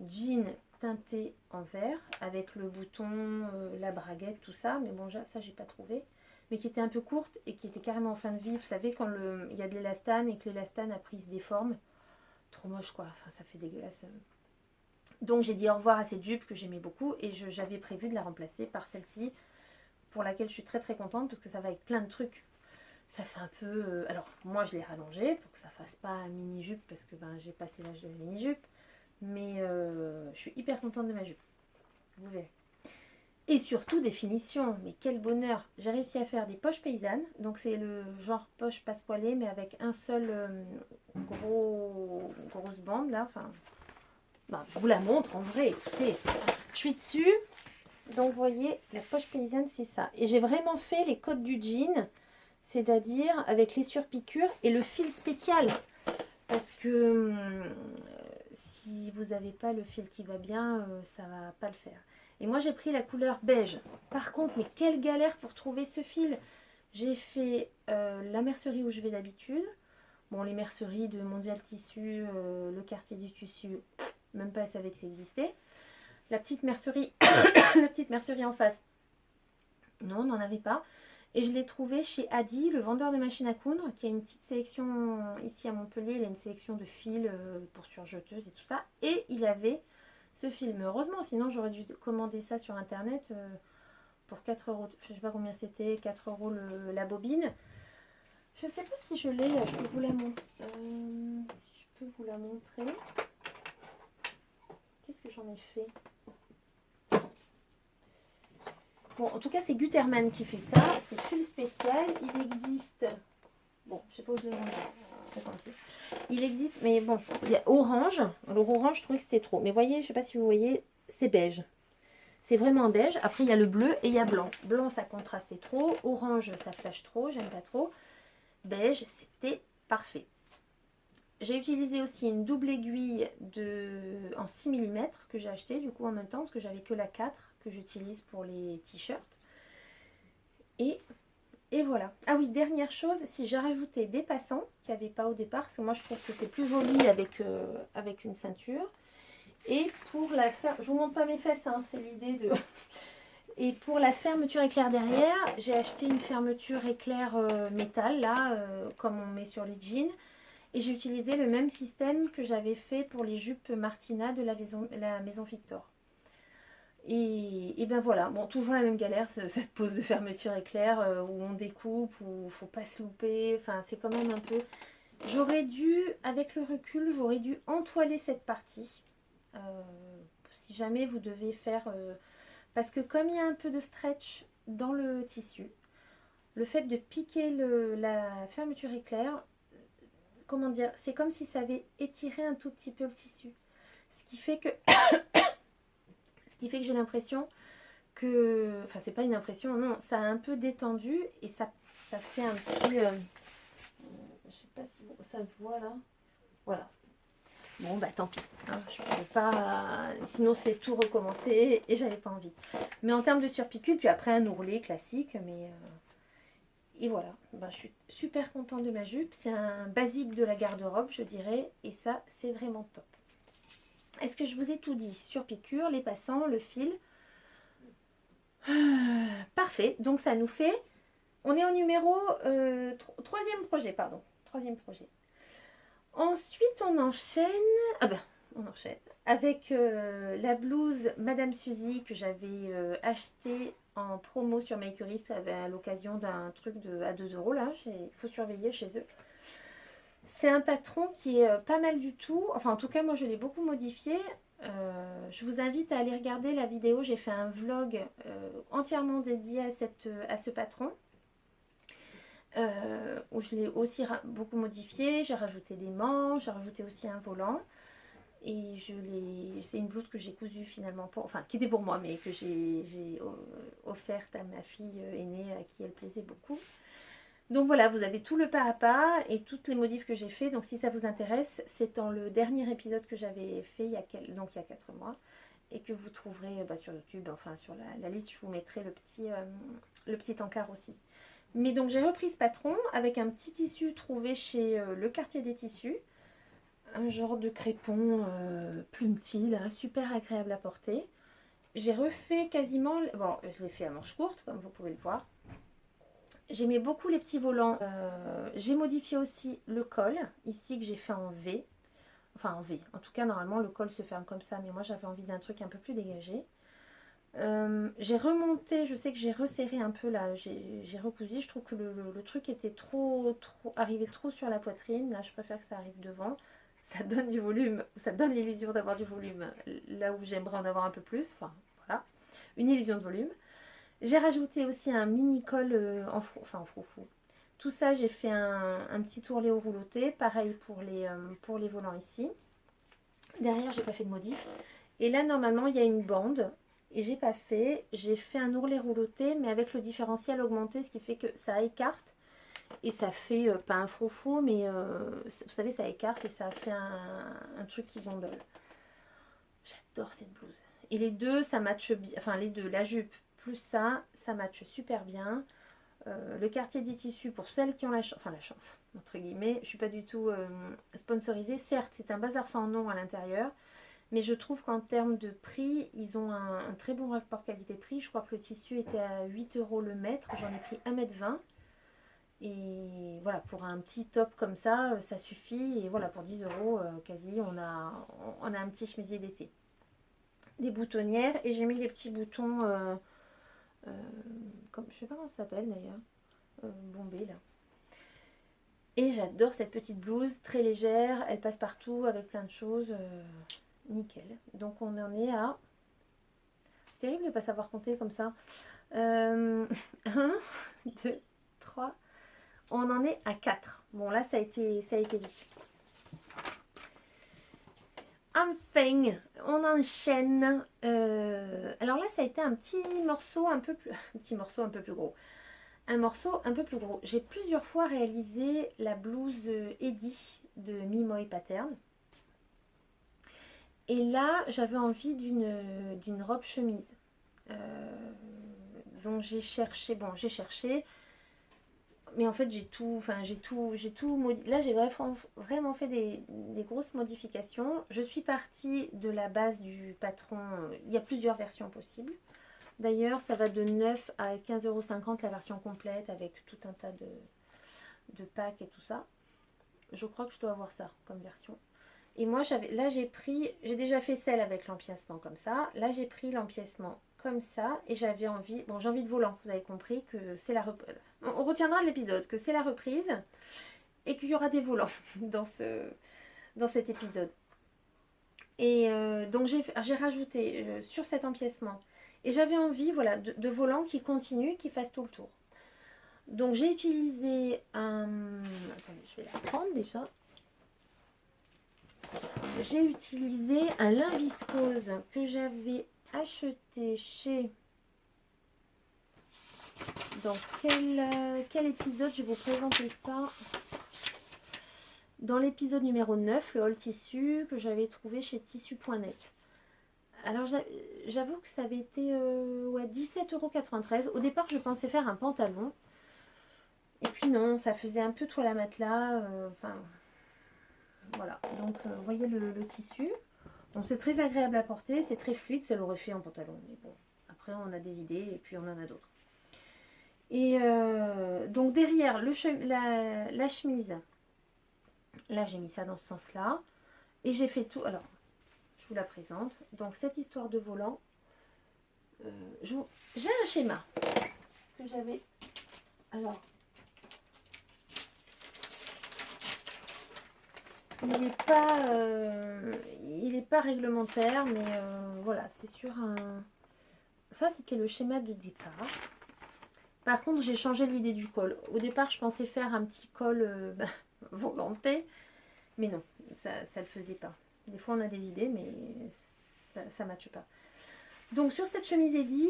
jean teinté en vert, avec le bouton, la braguette, tout ça. Mais bon, ça, j'ai pas trouvé. Mais qui était un peu courte et qui était carrément en fin de vie. Vous savez, quand il y a de l'élastane et que l'élastane a pris des formes. Trop moche quoi, enfin ça fait dégueulasse. Donc j'ai dit au revoir à cette jupe que j'aimais beaucoup et j'avais prévu de la remplacer par celle-ci pour laquelle je suis très très contente parce que ça va avec plein de trucs. Ça fait un peu... alors moi je l'ai rallongée pour que ça fasse pas mini jupe parce que ben, j'ai passé l'âge de la mini jupe. Mais je suis hyper contente de ma jupe. Vous verrez. Et surtout des finitions, mais quel bonheur! J'ai réussi à faire des poches paysannes, donc c'est le genre poche passepoilée mais avec un seul grosse bande là, enfin, ben, je vous la montre en vrai, écoutez, je suis dessus, donc vous voyez, la poche paysanne c'est ça. Et j'ai vraiment fait les codes du jean, c'est-à-dire avec les surpiqûres et le fil spécial, parce que si vous n'avez pas le fil qui va bien, ça va pas le faire. Et moi j'ai pris la couleur beige. Par contre, mais quelle galère pour trouver ce fil. J'ai fait la mercerie où je vais d'habitude. Bon, les merceries de Mondial Tissu, le quartier du tissu, même pas elle savait que ça existait. La petite mercerie, la petite mercerie en face, non, on n'en avait pas. Et je l'ai trouvé chez Adi, le vendeur de machines à coudre, qui a une petite sélection ici à Montpellier. Il a une sélection de fils pour surjeteuses et tout ça. Et il avait ce film. Heureusement, sinon j'aurais dû commander ça sur internet pour 4 euros. Je sais pas combien c'était, 4 euros la bobine. Je sais pas si je l'ai, je peux vous la montrer. Je peux vous la montrer. Qu'est-ce que j'en ai fait? Bon, en tout cas, c'est Gutermann qui fait ça. C'est fil spécial. Il existe... Bon, je sais pas où je l'ai rangé. Il existe, mais bon, il y a orange. Alors orange, je trouvais que c'était trop. Mais voyez, je sais pas si vous voyez, c'est beige. C'est vraiment beige. Après, il y a le bleu et il y a blanc. Blanc, ça contrastait trop. Orange, ça flash trop. J'aime pas trop. Beige, c'était parfait. J'ai utilisé aussi une double aiguille en 6 mm que j'ai acheté du coup en même temps parce que j'avais que la 4 que j'utilise pour les t-shirts. Et, et voilà. Ah oui, dernière chose, si j'ai rajouté des passants qu'il n'y avait pas au départ, parce que moi je trouve que c'est plus joli avec une ceinture. Et pour la faire, je vous montre pas mes fesses, hein, c'est l'idée de... Et pour la fermeture éclair derrière, j'ai acheté une fermeture éclair métal, là, comme on met sur les jeans. Et j'ai utilisé le même système que j'avais fait pour les jupes Martina de la maison Victor. Et ben voilà, bon, toujours la même galère, cette pose de fermeture éclair où on découpe, où il faut pas se louper. Enfin, c'est quand même un peu... J'aurais dû, avec le recul, j'aurais dû entoiler cette partie. Si jamais vous devez faire... parce que comme il y a un peu de stretch dans le tissu, le fait de piquer la fermeture éclair, comment dire, c'est comme si ça avait étiré un tout petit peu le tissu. Ce qui fait que, j'ai l'impression que, enfin c'est pas une impression, non, ça a un peu détendu et ça fait un petit, je sais pas si ça se voit là, voilà. Bon bah tant pis, hein, je pourrais pas, sinon c'est tout recommencer et j'avais pas envie. Mais en termes de surpiqûre, puis après un ourlet classique, mais et voilà, bah, je suis super contente de ma jupe. C'est un basique de la garde-robe, je dirais. Et ça, c'est vraiment top. Est-ce que je vous ai tout dit? Sur piqûre, les passants, le fil. Parfait. Donc ça nous fait... On est au numéro... troisième projet, pardon. Troisième projet. Ensuite, on enchaîne... Ah ben, on enchaîne. Avec la blouse Madame Suzy que j'avais achetée en promo sur Makerist à l'occasion d'un truc à 2 euros là. Il faut surveiller chez eux. C'est un patron qui est pas mal du tout. Enfin, en tout cas, moi, je l'ai beaucoup modifié. Je vous invite à aller regarder la vidéo. J'ai fait un vlog entièrement dédié à ce patron. Où je l'ai aussi beaucoup modifié. J'ai rajouté des manches, j'ai rajouté aussi un volant. Et c'est une blouse que j'ai cousue finalement, qui était pour moi, mais que j'ai offerte à ma fille aînée à qui elle plaisait beaucoup. Donc voilà, vous avez tout le pas à pas et toutes les modifs que j'ai fait. Donc si ça vous intéresse, c'est dans le dernier épisode que j'avais fait il y a 4 mois et que vous trouverez sur YouTube, enfin sur la liste, je vous mettrai le petit encart aussi. Mais donc j'ai repris ce patron avec un petit tissu trouvé chez le quartier des tissus. Un genre de crépon plumetis, là, super agréable à porter. J'ai refait quasiment... Bon, je l'ai fait à manches courtes, comme vous pouvez le voir. J'aimais beaucoup les petits volants. J'ai modifié aussi le col, ici que j'ai fait en V. Enfin en V. En tout cas, normalement, le col se ferme comme ça, mais moi, j'avais envie d'un truc un peu plus dégagé. J'ai remonté, je sais que j'ai resserré un peu là, j'ai recousu. Je trouve que le truc était arrivé trop sur la poitrine. Là, je préfère que ça arrive devant. Ça donne du volume, ça donne l'illusion d'avoir du volume là où j'aimerais en avoir un peu plus. Enfin, voilà, une illusion de volume. J'ai rajouté aussi un mini col en froufrou. Tout ça, j'ai fait un petit ourlet au rouloté. Pareil pour les volants ici. Derrière, j'ai pas fait de modif. Et là, normalement, il y a une bande. Et j'ai pas fait. J'ai fait un ourlet rouloté, mais avec le différentiel augmenté, ce qui fait que ça écarte. Et ça fait, pas un froufrou, mais vous savez, ça écarte et ça fait un truc qui gondole. J'adore cette blouse. Et les deux, ça matche bien. Enfin, les deux, la jupe plus ça matche super bien. Le quartier des tissus, pour celles qui ont la chance, entre guillemets, je suis pas du tout sponsorisée. Certes, c'est un bazar sans nom à l'intérieur, mais je trouve qu'en termes de prix, ils ont un très bon rapport qualité-prix. Je crois que le tissu était à 8 euros le mètre. J'en ai pris 1,20 m. Et voilà, pour un petit top comme ça, ça suffit. Et voilà, pour 10 euros, quasi, on a un petit chemisier d'été. Des boutonnières. Et j'ai mis des petits boutons, comme, je sais pas comment ça s'appelle d'ailleurs, bombés là. Et j'adore cette petite blouse, très légère. Elle passe partout avec plein de choses. Nickel. Donc on en est à... C'est terrible de ne pas savoir compter comme ça. 1, 2, 3... On en est à 4. Bon, là, ça a été vite. Enfin, on enchaîne. Alors là, ça a été un petit morceau un peu plus... Un petit morceau un peu plus gros. Un morceau un peu plus gros. J'ai plusieurs fois réalisé la blouse Eddie de Mimoy Pattern. Et là, j'avais envie d'une robe chemise. Donc j'ai cherché, mais en fait j'ai tout modifié. Là j'ai vraiment fait des grosses modifications. Je suis partie de la base du patron. Il y a plusieurs versions possibles. D'ailleurs, ça va de 9 à 15,50 € la version complète avec tout un tas de packs et tout ça. Je crois que je dois avoir ça comme version. Et moi, j'ai déjà fait celle avec l'empiècement comme ça. Là, j'ai pris l'empiècement comme ça et j'ai envie de volant. Vous avez compris que c'est la reprise. On retiendra de l'épisode que c'est la reprise et qu'il y aura des volants dans cet épisode. Et donc, j'ai rajouté sur cet empiècement. Et j'avais envie, voilà, de volants qui continuent, qui fassent tout le tour. Donc, j'ai utilisé un... Attendez, je vais la prendre déjà. J'ai utilisé un lin viscose que j'avais acheté chez... Dans quel épisode je vais vous présenter ça? Dans l'épisode numéro 9, le haul tissu que j'avais trouvé chez tissu.net. Alors j'avoue que ça avait été 17,93 €. Au départ, je pensais faire un pantalon. Et puis non, ça faisait un peu toile à matelas. Voilà. Donc, vous voyez le tissu. Bon, c'est très agréable à porter, c'est très fluide. Ça l'aurait fait en pantalon. Mais bon, après, on a des idées et puis on en a d'autres. Et donc, derrière la chemise, là, j'ai mis ça dans ce sens-là. Et j'ai fait tout. Alors, je vous la présente. Donc, cette histoire de volant, j'ai un schéma que j'avais. Alors, il n'est pas réglementaire, mais voilà, c'est sur un... Ça, c'était le schéma de départ. Par contre, j'ai changé l'idée du col. Au départ, je pensais faire un petit col volanté, mais non, ça ne le faisait pas. Des fois, on a des idées, mais ça ne matche pas. Donc, sur cette chemise Eddy,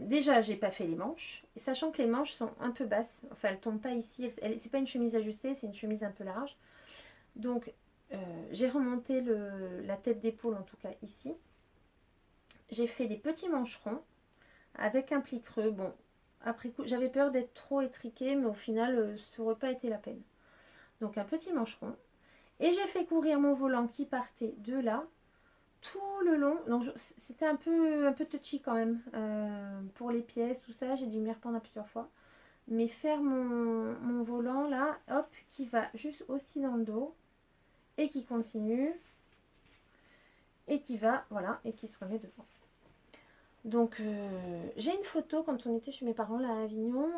déjà, j'ai pas fait les manches. Et sachant que les manches sont un peu basses, enfin, elles ne tombent pas ici. C'est pas une chemise ajustée, c'est une chemise un peu large. Donc, j'ai remonté la tête d'épaule, en tout cas ici. J'ai fait des petits mancherons avec un pli creux. Bon, après coup, j'avais peur d'être trop étriquée, mais au final, ça n'aurait pas été la peine. Donc, un petit mancheron. Et j'ai fait courir mon volant qui partait de là, tout le long. Donc, c'était un peu touchy quand même. Pour les pièces, tout ça, j'ai dû m'y reprendre plusieurs fois. Mais faire mon volant là, hop, qui va juste aussi dans le dos. Et qui continue. Et qui va, voilà, et qui se remet devant. Donc, j'ai une photo quand on était chez mes parents là à Avignon.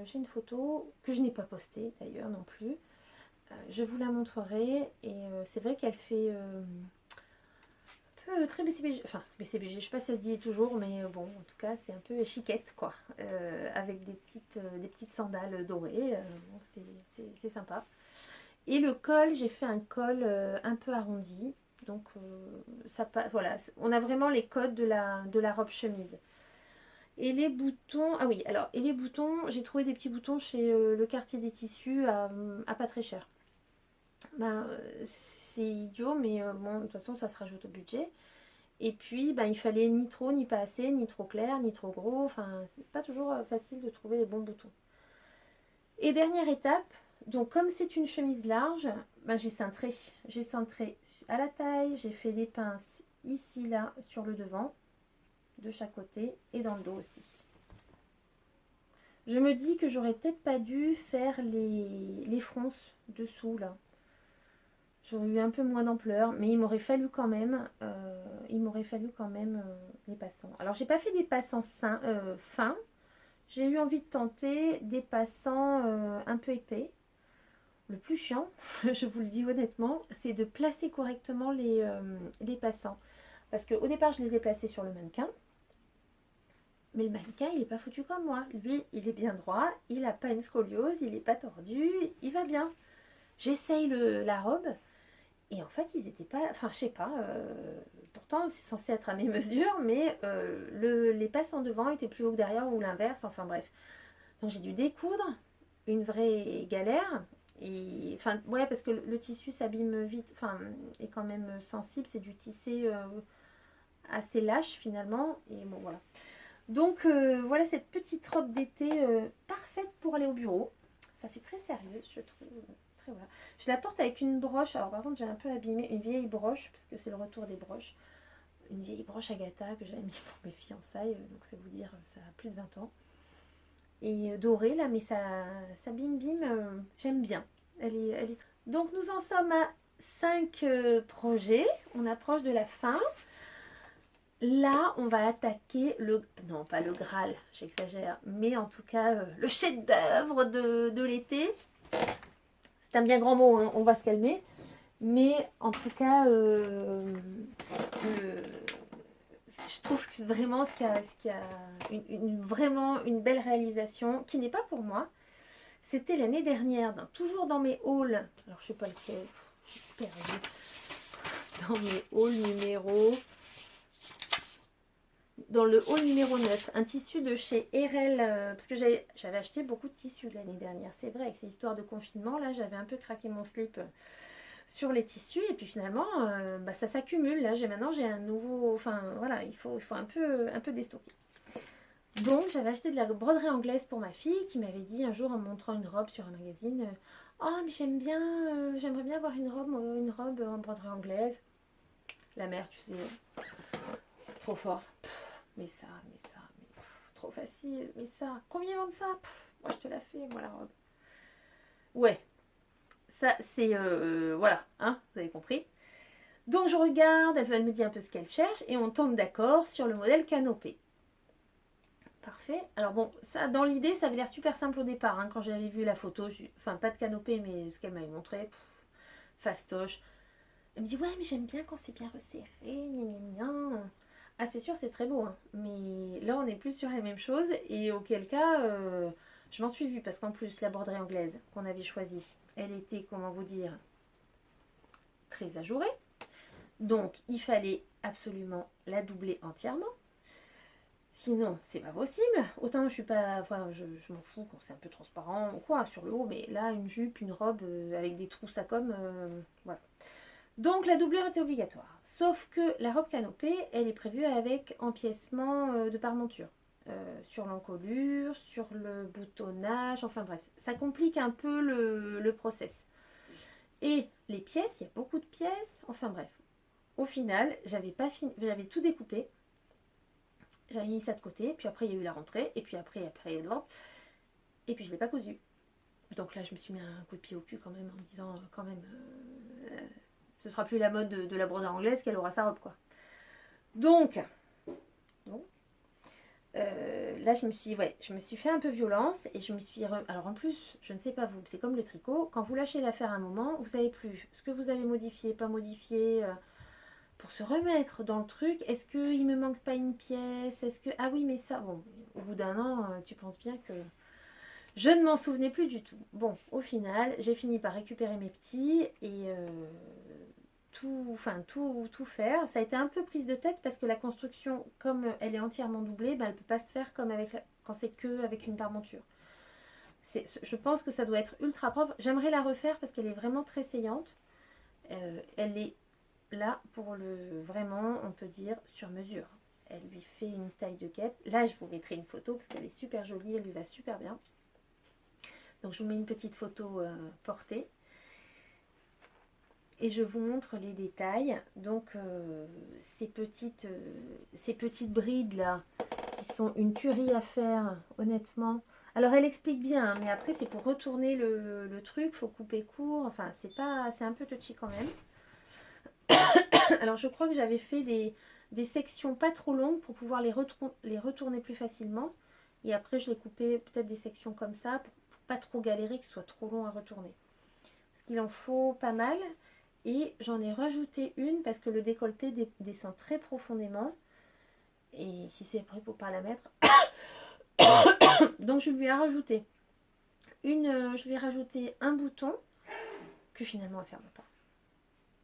J'ai une photo que je n'ai pas postée d'ailleurs non plus. Je vous la montrerai. Et c'est vrai qu'elle fait un peu très BCBG. Enfin, BCBG, je ne sais pas si ça se dit toujours, mais bon, en tout cas, c'est un peu chiquette quoi. Avec des petites sandales dorées. Bon, c'est sympa. Et le col, j'ai fait un col un peu arrondi. Donc, ça passe. Voilà, on a vraiment les codes de la robe chemise. Et les boutons, ah oui, alors, et les boutons, j'ai trouvé des petits boutons chez le quartier des tissus à pas très cher. Ben, c'est idiot, mais bon, de toute façon, ça se rajoute au budget. Et puis, ben, il fallait ni trop, ni pas assez, ni trop clair, ni trop gros. Enfin, c'est pas toujours facile de trouver les bons boutons. Et dernière étape, donc comme c'est une chemise large, ben, j'ai cintré. J'ai cintré à la taille, j'ai fait des pinces ici, là, sur le devant, de chaque côté, et dans le dos aussi. Je me dis que j'aurais peut-être pas dû faire les fronces dessous, là. J'aurais eu un peu moins d'ampleur, mais il m'aurait fallu quand même, les passants. Alors, j'ai pas fait des passants fins. J'ai eu envie de tenter des passants un peu épais. Le plus chiant, je vous le dis honnêtement, c'est de placer correctement les passants. Parce qu'au départ, je les ai placés sur le mannequin. Mais le mannequin, il n'est pas foutu comme moi. Lui, il est bien droit, il n'a pas une scoliose, il n'est pas tordu, il va bien. J'essaye la robe. Et en fait, ils n'étaient pas... Enfin, je sais pas. Pourtant, c'est censé être à mes mesures, mais les passants devant étaient plus hauts que derrière ou l'inverse. Enfin, bref. Donc, j'ai dû découdre. Une vraie galère. Et enfin, ouais, parce que le tissu s'abîme vite, enfin, est quand même sensible. C'est du tissé assez lâche finalement. Et bon, voilà. Donc, voilà cette petite robe d'été parfaite pour aller au bureau. Ça fait très sérieuse, je trouve. Très, voilà. Je la porte avec une broche. Alors, par contre, j'ai un peu abîmé une vieille broche, parce que c'est le retour des broches. Une vieille broche Agatha que j'avais mis pour mes fiançailles. Donc, c'est vous dire, ça a plus de 20 ans. Et dorée, là, mais ça bim bim, j'aime bien. Elle est... Donc, nous en sommes à 5 projets. On approche de la fin. Là, on va attaquer le... Non, pas le Graal, j'exagère. Mais en tout cas, le chef-d'œuvre de l'été. C'est un bien grand mot, hein, on va se calmer. Mais en tout cas, je trouve que vraiment, ce qui a vraiment une belle réalisation, qui n'est pas pour moi, c'était l'année dernière, toujours dans mes hauls. Alors, je sais pas lequel, je suis perdue. Dans mes hauls numéro... Dans le haul numéro 9, un tissu de chez RL, parce que j'avais acheté beaucoup de tissus l'année dernière. C'est vrai, avec ces histoires de confinement, là, j'avais un peu craqué mon slip sur les tissus. Et puis finalement, ça s'accumule. Là, maintenant, j'ai un nouveau... Enfin, voilà, il faut un peu déstocker. Donc, j'avais acheté de la broderie anglaise pour ma fille, qui m'avait dit un jour, en me montrant une robe sur un magazine, oh, mais j'aimerais bien avoir une robe en broderie anglaise. La mère, tu sais, trop forte. Mais ça, trop facile, mais ça, combien vendent ça? Moi je te la fais, moi la robe. Ouais, ça c'est, voilà, hein, vous avez compris. Donc je regarde, elle me dit un peu ce qu'elle cherche et on tombe d'accord sur le modèle canopé. Parfait. Alors bon, ça dans l'idée, ça avait l'air super simple au départ, hein, quand j'avais vu la photo, enfin pas de canopé, mais ce qu'elle m'avait montré, fastoche. Elle me dit, ouais, mais j'aime bien quand c'est bien resserré, gna gna gna. Ah, c'est sûr, c'est très beau, hein. Mais là, on est plus sur la même chose. Et auquel cas, je m'en suis vue. Parce qu'en plus, la broderie anglaise qu'on avait choisie, elle était, comment vous dire, très ajourée. Donc, il fallait absolument la doubler entièrement. Sinon, c'est pas possible. Autant je suis pas. Enfin, je m'en fous quand c'est un peu transparent ou quoi sur le haut. Mais là, une jupe, une robe avec des trous à com, voilà. Donc la doublure était obligatoire. Sauf que la robe canopée, elle est prévue avec empiècement de parmenture. Sur l'encolure, sur le boutonnage, enfin bref, ça complique un peu le process. Et les pièces, il y a beaucoup de pièces, enfin bref. Au final, j'avais tout découpé. J'avais mis ça de côté, puis après il y a eu la rentrée, et puis après, et puis je ne l'ai pas cousu. Donc là, je me suis mis un coup de pied au cul quand même en me disant, quand même, ce sera plus la mode de la broderie anglaise qu'elle aura sa robe, quoi. Donc là, je me suis fait un peu violence et je me suis... Alors en plus, je ne sais pas vous, c'est comme le tricot, quand vous lâchez l'affaire un moment, vous savez plus ce que vous avez modifié, pas modifié, pour se remettre dans le truc. Est-ce qu'il me manque pas une pièce? Est-ce que... Ah oui, mais ça... Bon, au bout d'un an, tu penses bien que... Je ne m'en souvenais plus du tout. Bon, au final, j'ai fini par récupérer mes petits et tout faire. Ça a été un peu prise de tête parce que la construction, comme elle est entièrement doublée, elle ne peut pas se faire comme quand c'est que avec une parmenture. Je pense que ça doit être ultra propre. J'aimerais la refaire parce qu'elle est vraiment très saillante. Elle est là pour vraiment, on peut dire, sur mesure. Elle lui fait une taille de guêpe. Là, je vous mettrai une photo parce qu'elle est super jolie, elle lui va super bien. Donc, je vous mets une petite photo portée. Et je vous montre les détails. Donc ces petites brides là, qui sont une tuerie à faire, honnêtement. Alors elle explique bien, hein, mais après c'est pour retourner le truc, faut couper court. Enfin c'est un peu touchy quand même. Alors je crois que j'avais fait des sections pas trop longues pour pouvoir les retourner plus facilement. Et après je l'ai coupé peut-être des sections comme ça pour pas trop galérer, que ce soit trop long à retourner. Parce qu'il en faut pas mal. Et j'en ai rajouté une parce que le décolleté descend très profondément. Et si c'est prêt pour pas la mettre. Donc je lui ai rajouté je lui ai rajouté un bouton que finalement elle ferme pas.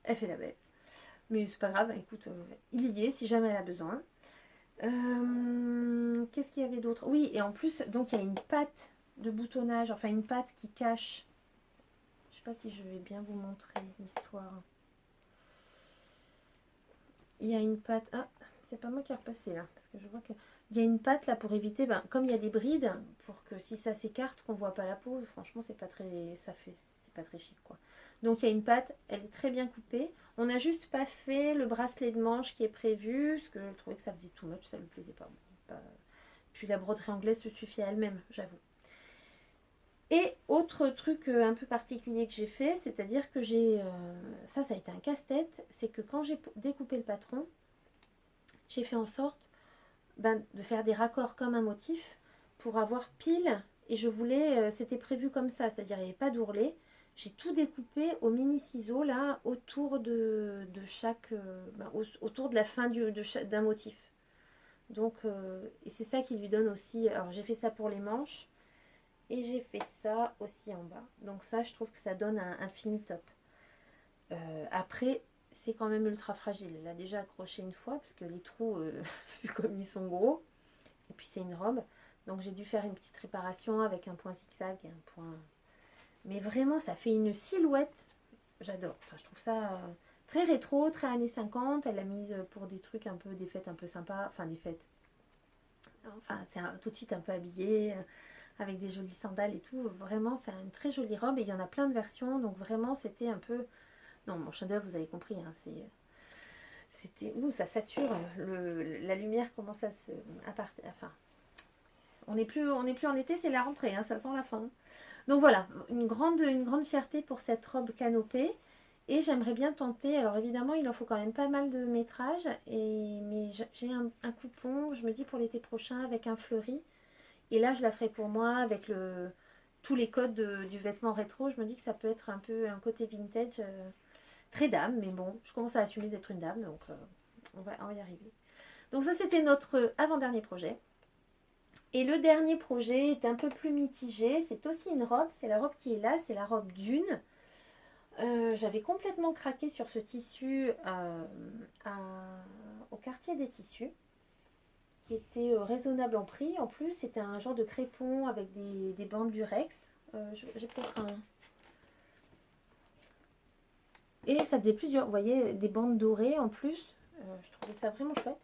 Elle fait la bête. Mais c'est pas grave, écoute, il y est si jamais elle a besoin. Qu'est-ce qu'il y avait d'autre? Oui, et en plus, donc il y a une patte de boutonnage, enfin une patte qui cache. Je pas si je vais bien vous montrer l'histoire. Il y a une patte. Ah, c'est pas moi qui ai repassé là. Parce que je vois que. Il y a une patte là pour éviter. Ben, comme il y a des brides, pour que si ça s'écarte, qu'on voit pas la peau, franchement, c'est pas très. C'est pas très chic quoi. Donc il y a une patte, elle est très bien coupée. On n'a juste pas fait le bracelet de manche qui est prévu, parce que je trouvais que ça faisait too much, ça lui plaisait pas. Puis la broderie anglaise se suffit à elle-même, j'avoue. Et autre truc un peu particulier que j'ai fait, c'est-à-dire que ça a été un casse-tête, c'est que quand j'ai découpé le patron, j'ai fait en sorte de faire des raccords comme un motif pour avoir pile, et je voulais, c'était prévu comme ça, c'est-à-dire il n'y avait pas d'ourlet. J'ai tout découpé au mini ciseau là, autour de chaque, autour de la fin d'un motif. Donc, et c'est ça qui lui donne aussi, alors j'ai fait ça pour les manches, et j'ai fait ça aussi en bas. Donc ça, je trouve que ça donne un fini top. Après, c'est quand même ultra fragile. Elle a déjà accroché une fois, parce que les trous, vu comme ils sont gros, et puis c'est une robe. Donc j'ai dû faire une petite réparation avec un point zigzag et un point... Mais vraiment, ça fait une silhouette. J'adore. Enfin, je trouve ça très rétro, très années 50. Elle l'a mise pour des trucs un peu, des fêtes un peu sympas. Enfin, des fêtes. Enfin, c'est tout de suite un peu habillé, avec des jolies sandales et tout. Vraiment, c'est une très jolie robe et il y en a plein de versions. Donc vraiment, c'était un peu... Non, mon chef-d'œuvre, vous avez compris, hein, c'était... Ouh, ça sature. La lumière commence à se... Enfin, on n'est plus en été, c'est la rentrée, hein, ça sent la fin. Donc voilà, une grande fierté pour cette robe canopée. Et j'aimerais bien tenter, alors évidemment il en faut quand même pas mal de métrage, mais j'ai un coupon, je me dis pour l'été prochain avec un fleuri. Et là je la ferai pour moi avec tous les codes du vêtement rétro. Je me dis que ça peut être un peu un côté vintage, très dame, mais bon, je commence à assumer d'être une dame, donc on va y arriver. Donc ça c'était notre avant-dernier projet. Et le dernier projet est un peu plus mitigé. C'est aussi une robe. C'est la robe qui est là. C'est la robe Dune. J'avais complètement craqué sur ce tissu au quartier des tissus, qui était raisonnable en prix. En plus, c'était un genre de crépon avec des bandes lurex. J'ai peut-être un... Et ça faisait plusieurs, vous voyez, des bandes dorées en plus. Je trouvais ça vraiment chouette.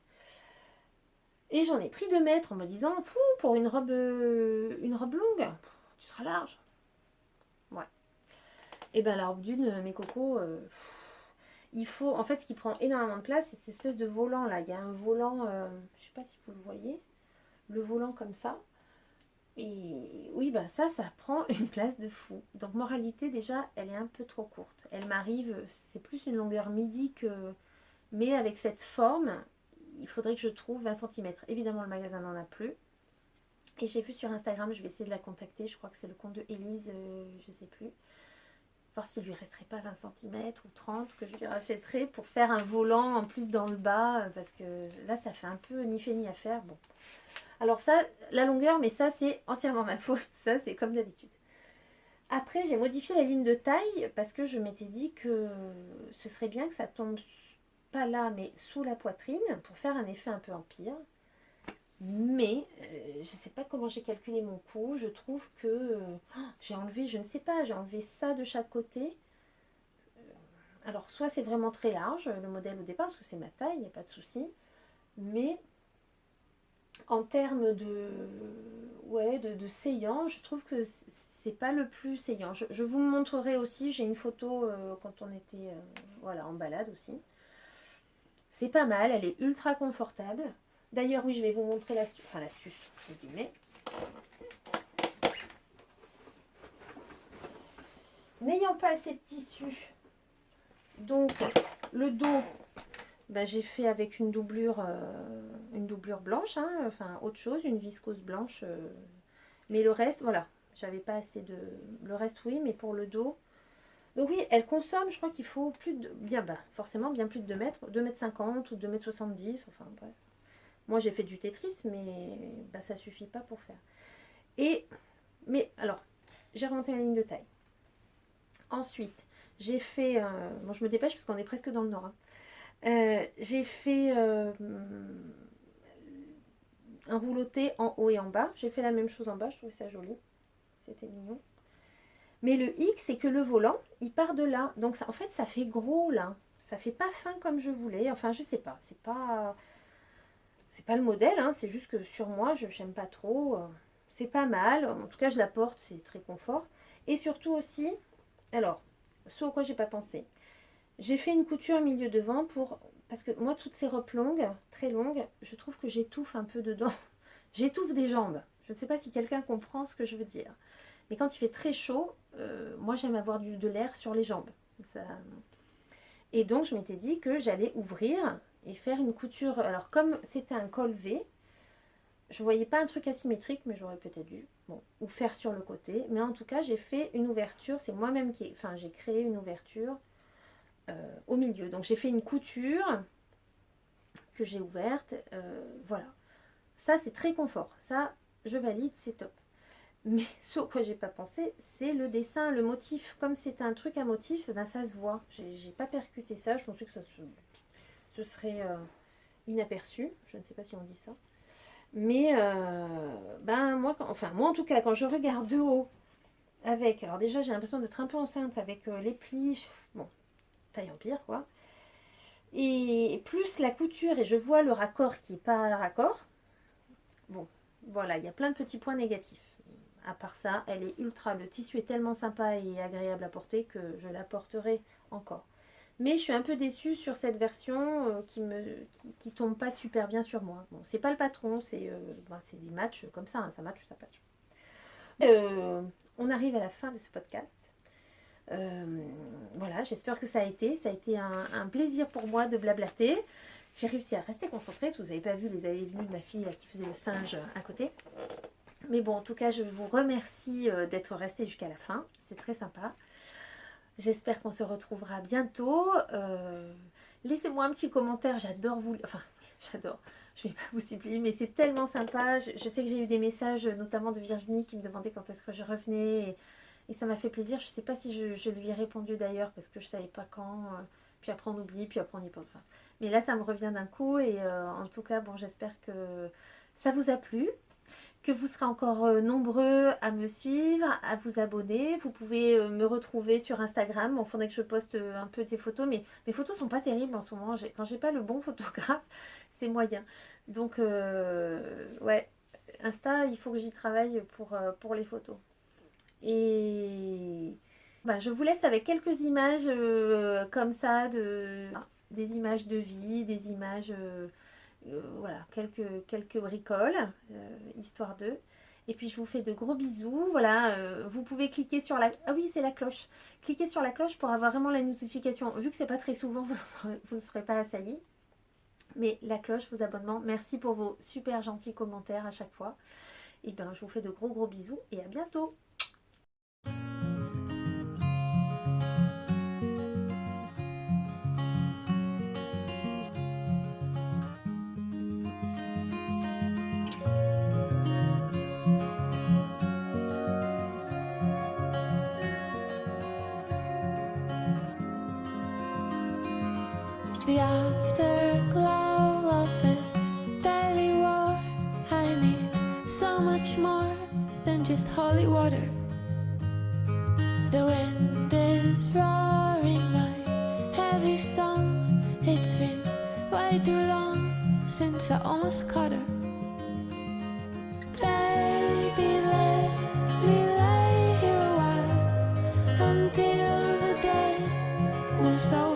Et j'en ai pris 2 mètres en me disant, pour une robe longue, tu seras large. Ouais. Et ben la robe Dune, mes cocos, il faut, en fait, ce qui prend énormément de place, c'est cette espèce de volant là. Il y a un volant, je sais pas si vous le voyez, le volant comme ça. Et oui, bah ça prend une place de fou. Donc moralité, déjà, elle est un peu trop courte. Elle m'arrive, c'est plus une longueur midi que... Mais avec cette forme, il faudrait que je trouve 20 cm. Évidemment, le magasin n'en a plus. Et j'ai vu sur Instagram, je vais essayer de la contacter. Je crois que c'est le compte de Élise, je sais plus. Voir s'il lui resterait pas 20 cm ou 30 que je lui rachèterais pour faire un volant en plus dans le bas. Parce que là, ça fait un peu ni fait ni à faire. Bon. Alors ça, la longueur, mais ça, c'est entièrement ma faute. Ça, c'est comme d'habitude. Après, j'ai modifié la ligne de taille parce que je m'étais dit que ce serait bien que ça tombe pas là, mais sous la poitrine pour faire un effet un peu empire. Mais je ne sais pas comment j'ai calculé mon coût. Je trouve que j'ai enlevé, je ne sais pas, j'ai enlevé ça de chaque côté. Alors, soit c'est vraiment très large, le modèle au départ, parce que c'est ma taille, il n'y a pas de souci. Mais en termes de saillant, je trouve que c'est pas le plus saillant. Je vous montrerai aussi, j'ai une photo quand on était voilà, en balade aussi. C'est pas mal, elle est ultra confortable. D'ailleurs, oui, je vais vous montrer l'astuce, enfin l'astuce, entre guillemets. N'ayant pas assez de tissu, donc le dos, ben, j'ai fait avec une doublure blanche, hein, enfin autre chose, une viscose blanche. Mais le reste, voilà, j'avais pas assez de... Le reste, oui, mais pour le dos... Donc oui, elle consomme, je crois qu'il faut plus de... Bien bas, forcément, bien plus de 2 mètres, 2,50 m ou 2,70 m, enfin bref. Moi, j'ai fait du Tetris, mais bah, ça suffit pas pour faire. Mais alors, j'ai remonté la ligne de taille. Ensuite, j'ai fait... bon, je me dépêche parce qu'on est presque dans le nord. Hein. J'ai fait un rouleauté en haut et en bas. J'ai fait la même chose en bas, je trouvais ça joli. C'était mignon. Mais le hic, c'est que le volant, il part de là. Donc ça, en fait, ça fait gros là. Ça fait pas fin comme je voulais. Enfin, je sais pas. C'est pas le modèle, hein. C'est juste que sur moi, je n'aime pas trop. C'est pas mal. En tout cas, je la porte, c'est très confort. Et surtout aussi, alors, ce à quoi j'ai pas pensé. J'ai fait une couture milieu devant pour... Parce que moi, toutes ces robes longues, très longues, je trouve que j'étouffe un peu dedans. J'étouffe des jambes. Je ne sais pas si quelqu'un comprend ce que je veux dire. Mais quand il fait très chaud, moi j'aime avoir de l'air sur les jambes. Ça... Et donc je m'étais dit que j'allais ouvrir et faire une couture. Alors comme c'était un col V, je voyais pas un truc asymétrique, mais j'aurais peut-être dû. Bon, ou faire sur le côté. Mais en tout cas, j'ai fait une ouverture. C'est moi-même qui... Enfin, j'ai créé une ouverture au milieu. Donc j'ai fait une couture que j'ai ouverte. Voilà. Ça, c'est très confort. Ça, je valide, c'est top. Mais ce que j'ai pas pensé, c'est le dessin, le motif. Comme c'est un truc à motif, ben ça se voit. J'ai pas percuté ça. Je pensais que ce serait inaperçu. Je ne sais pas si on dit ça. Mais ben moi, moi en tout cas, quand je regarde de haut avec... Alors déjà, j'ai l'impression d'être un peu enceinte avec les plis. Bon, taille empire quoi. Et plus la couture et je vois le raccord qui n'est pas raccord. Bon, voilà, il y a plein de petits points négatifs. À part ça, elle est ultra... Le tissu est tellement sympa et agréable à porter que je la porterai encore. Mais je suis un peu déçue sur cette version qui tombe pas super bien sur moi. Bon, c'est pas le patron, c'est des matchs comme ça, hein, ça match ou ça patch. On arrive à la fin de ce podcast. Voilà, j'espère que ça a été un plaisir pour moi de blablater. J'ai réussi à rester concentrée, parce que vous n'avez pas vu les allées et venues de ma fille qui faisait le singe à côté. Mais bon, en tout cas, je vous remercie d'être resté jusqu'à la fin. C'est très sympa. J'espère qu'on se retrouvera bientôt. Laissez-moi un petit commentaire. J'adore vous... Enfin, j'adore. Je ne vais pas vous supplier, mais c'est tellement sympa. Je sais que j'ai eu des messages, notamment de Virginie, qui me demandait quand est-ce que je revenais. Et ça m'a fait plaisir. Je ne sais pas si je lui ai répondu d'ailleurs, parce que je ne savais pas quand. Puis après, on oublie, puis après, on y pense. Enfin, mais là, ça me revient d'un coup. Et en tout cas, bon, j'espère que ça vous a plu. Que vous serez encore nombreux à me suivre, à vous abonner. Vous pouvez me retrouver sur Instagram. Il faudrait que je poste un peu des photos, mais mes photos sont pas terribles en ce moment. Quand j'ai pas le bon photographe, c'est moyen. Donc, ouais, Insta, il faut que j'y travaille pour les photos. Et bah, je vous laisse avec quelques images comme ça, des images de vie, des images... voilà, quelques bricoles, histoire d'eux. Et puis je vous fais de gros bisous. Voilà, vous pouvez cliquer sur la... Ah oui, c'est la cloche. Cliquez sur la cloche pour avoir vraiment la notification. Vu que c'est pas très souvent, vous ne serez pas assaillis. Mais la cloche, vos abonnements, merci pour vos super gentils commentaires à chaque fois. Et bien, je vous fais de gros bisous et à bientôt. The afterglow of this daily war. I need so much more than just holy water. The wind is roaring my heavy song. It's been way too long since I almost caught her. Baby, let me lay here a while until the day moves over.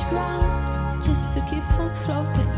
Ground just to keep from floating.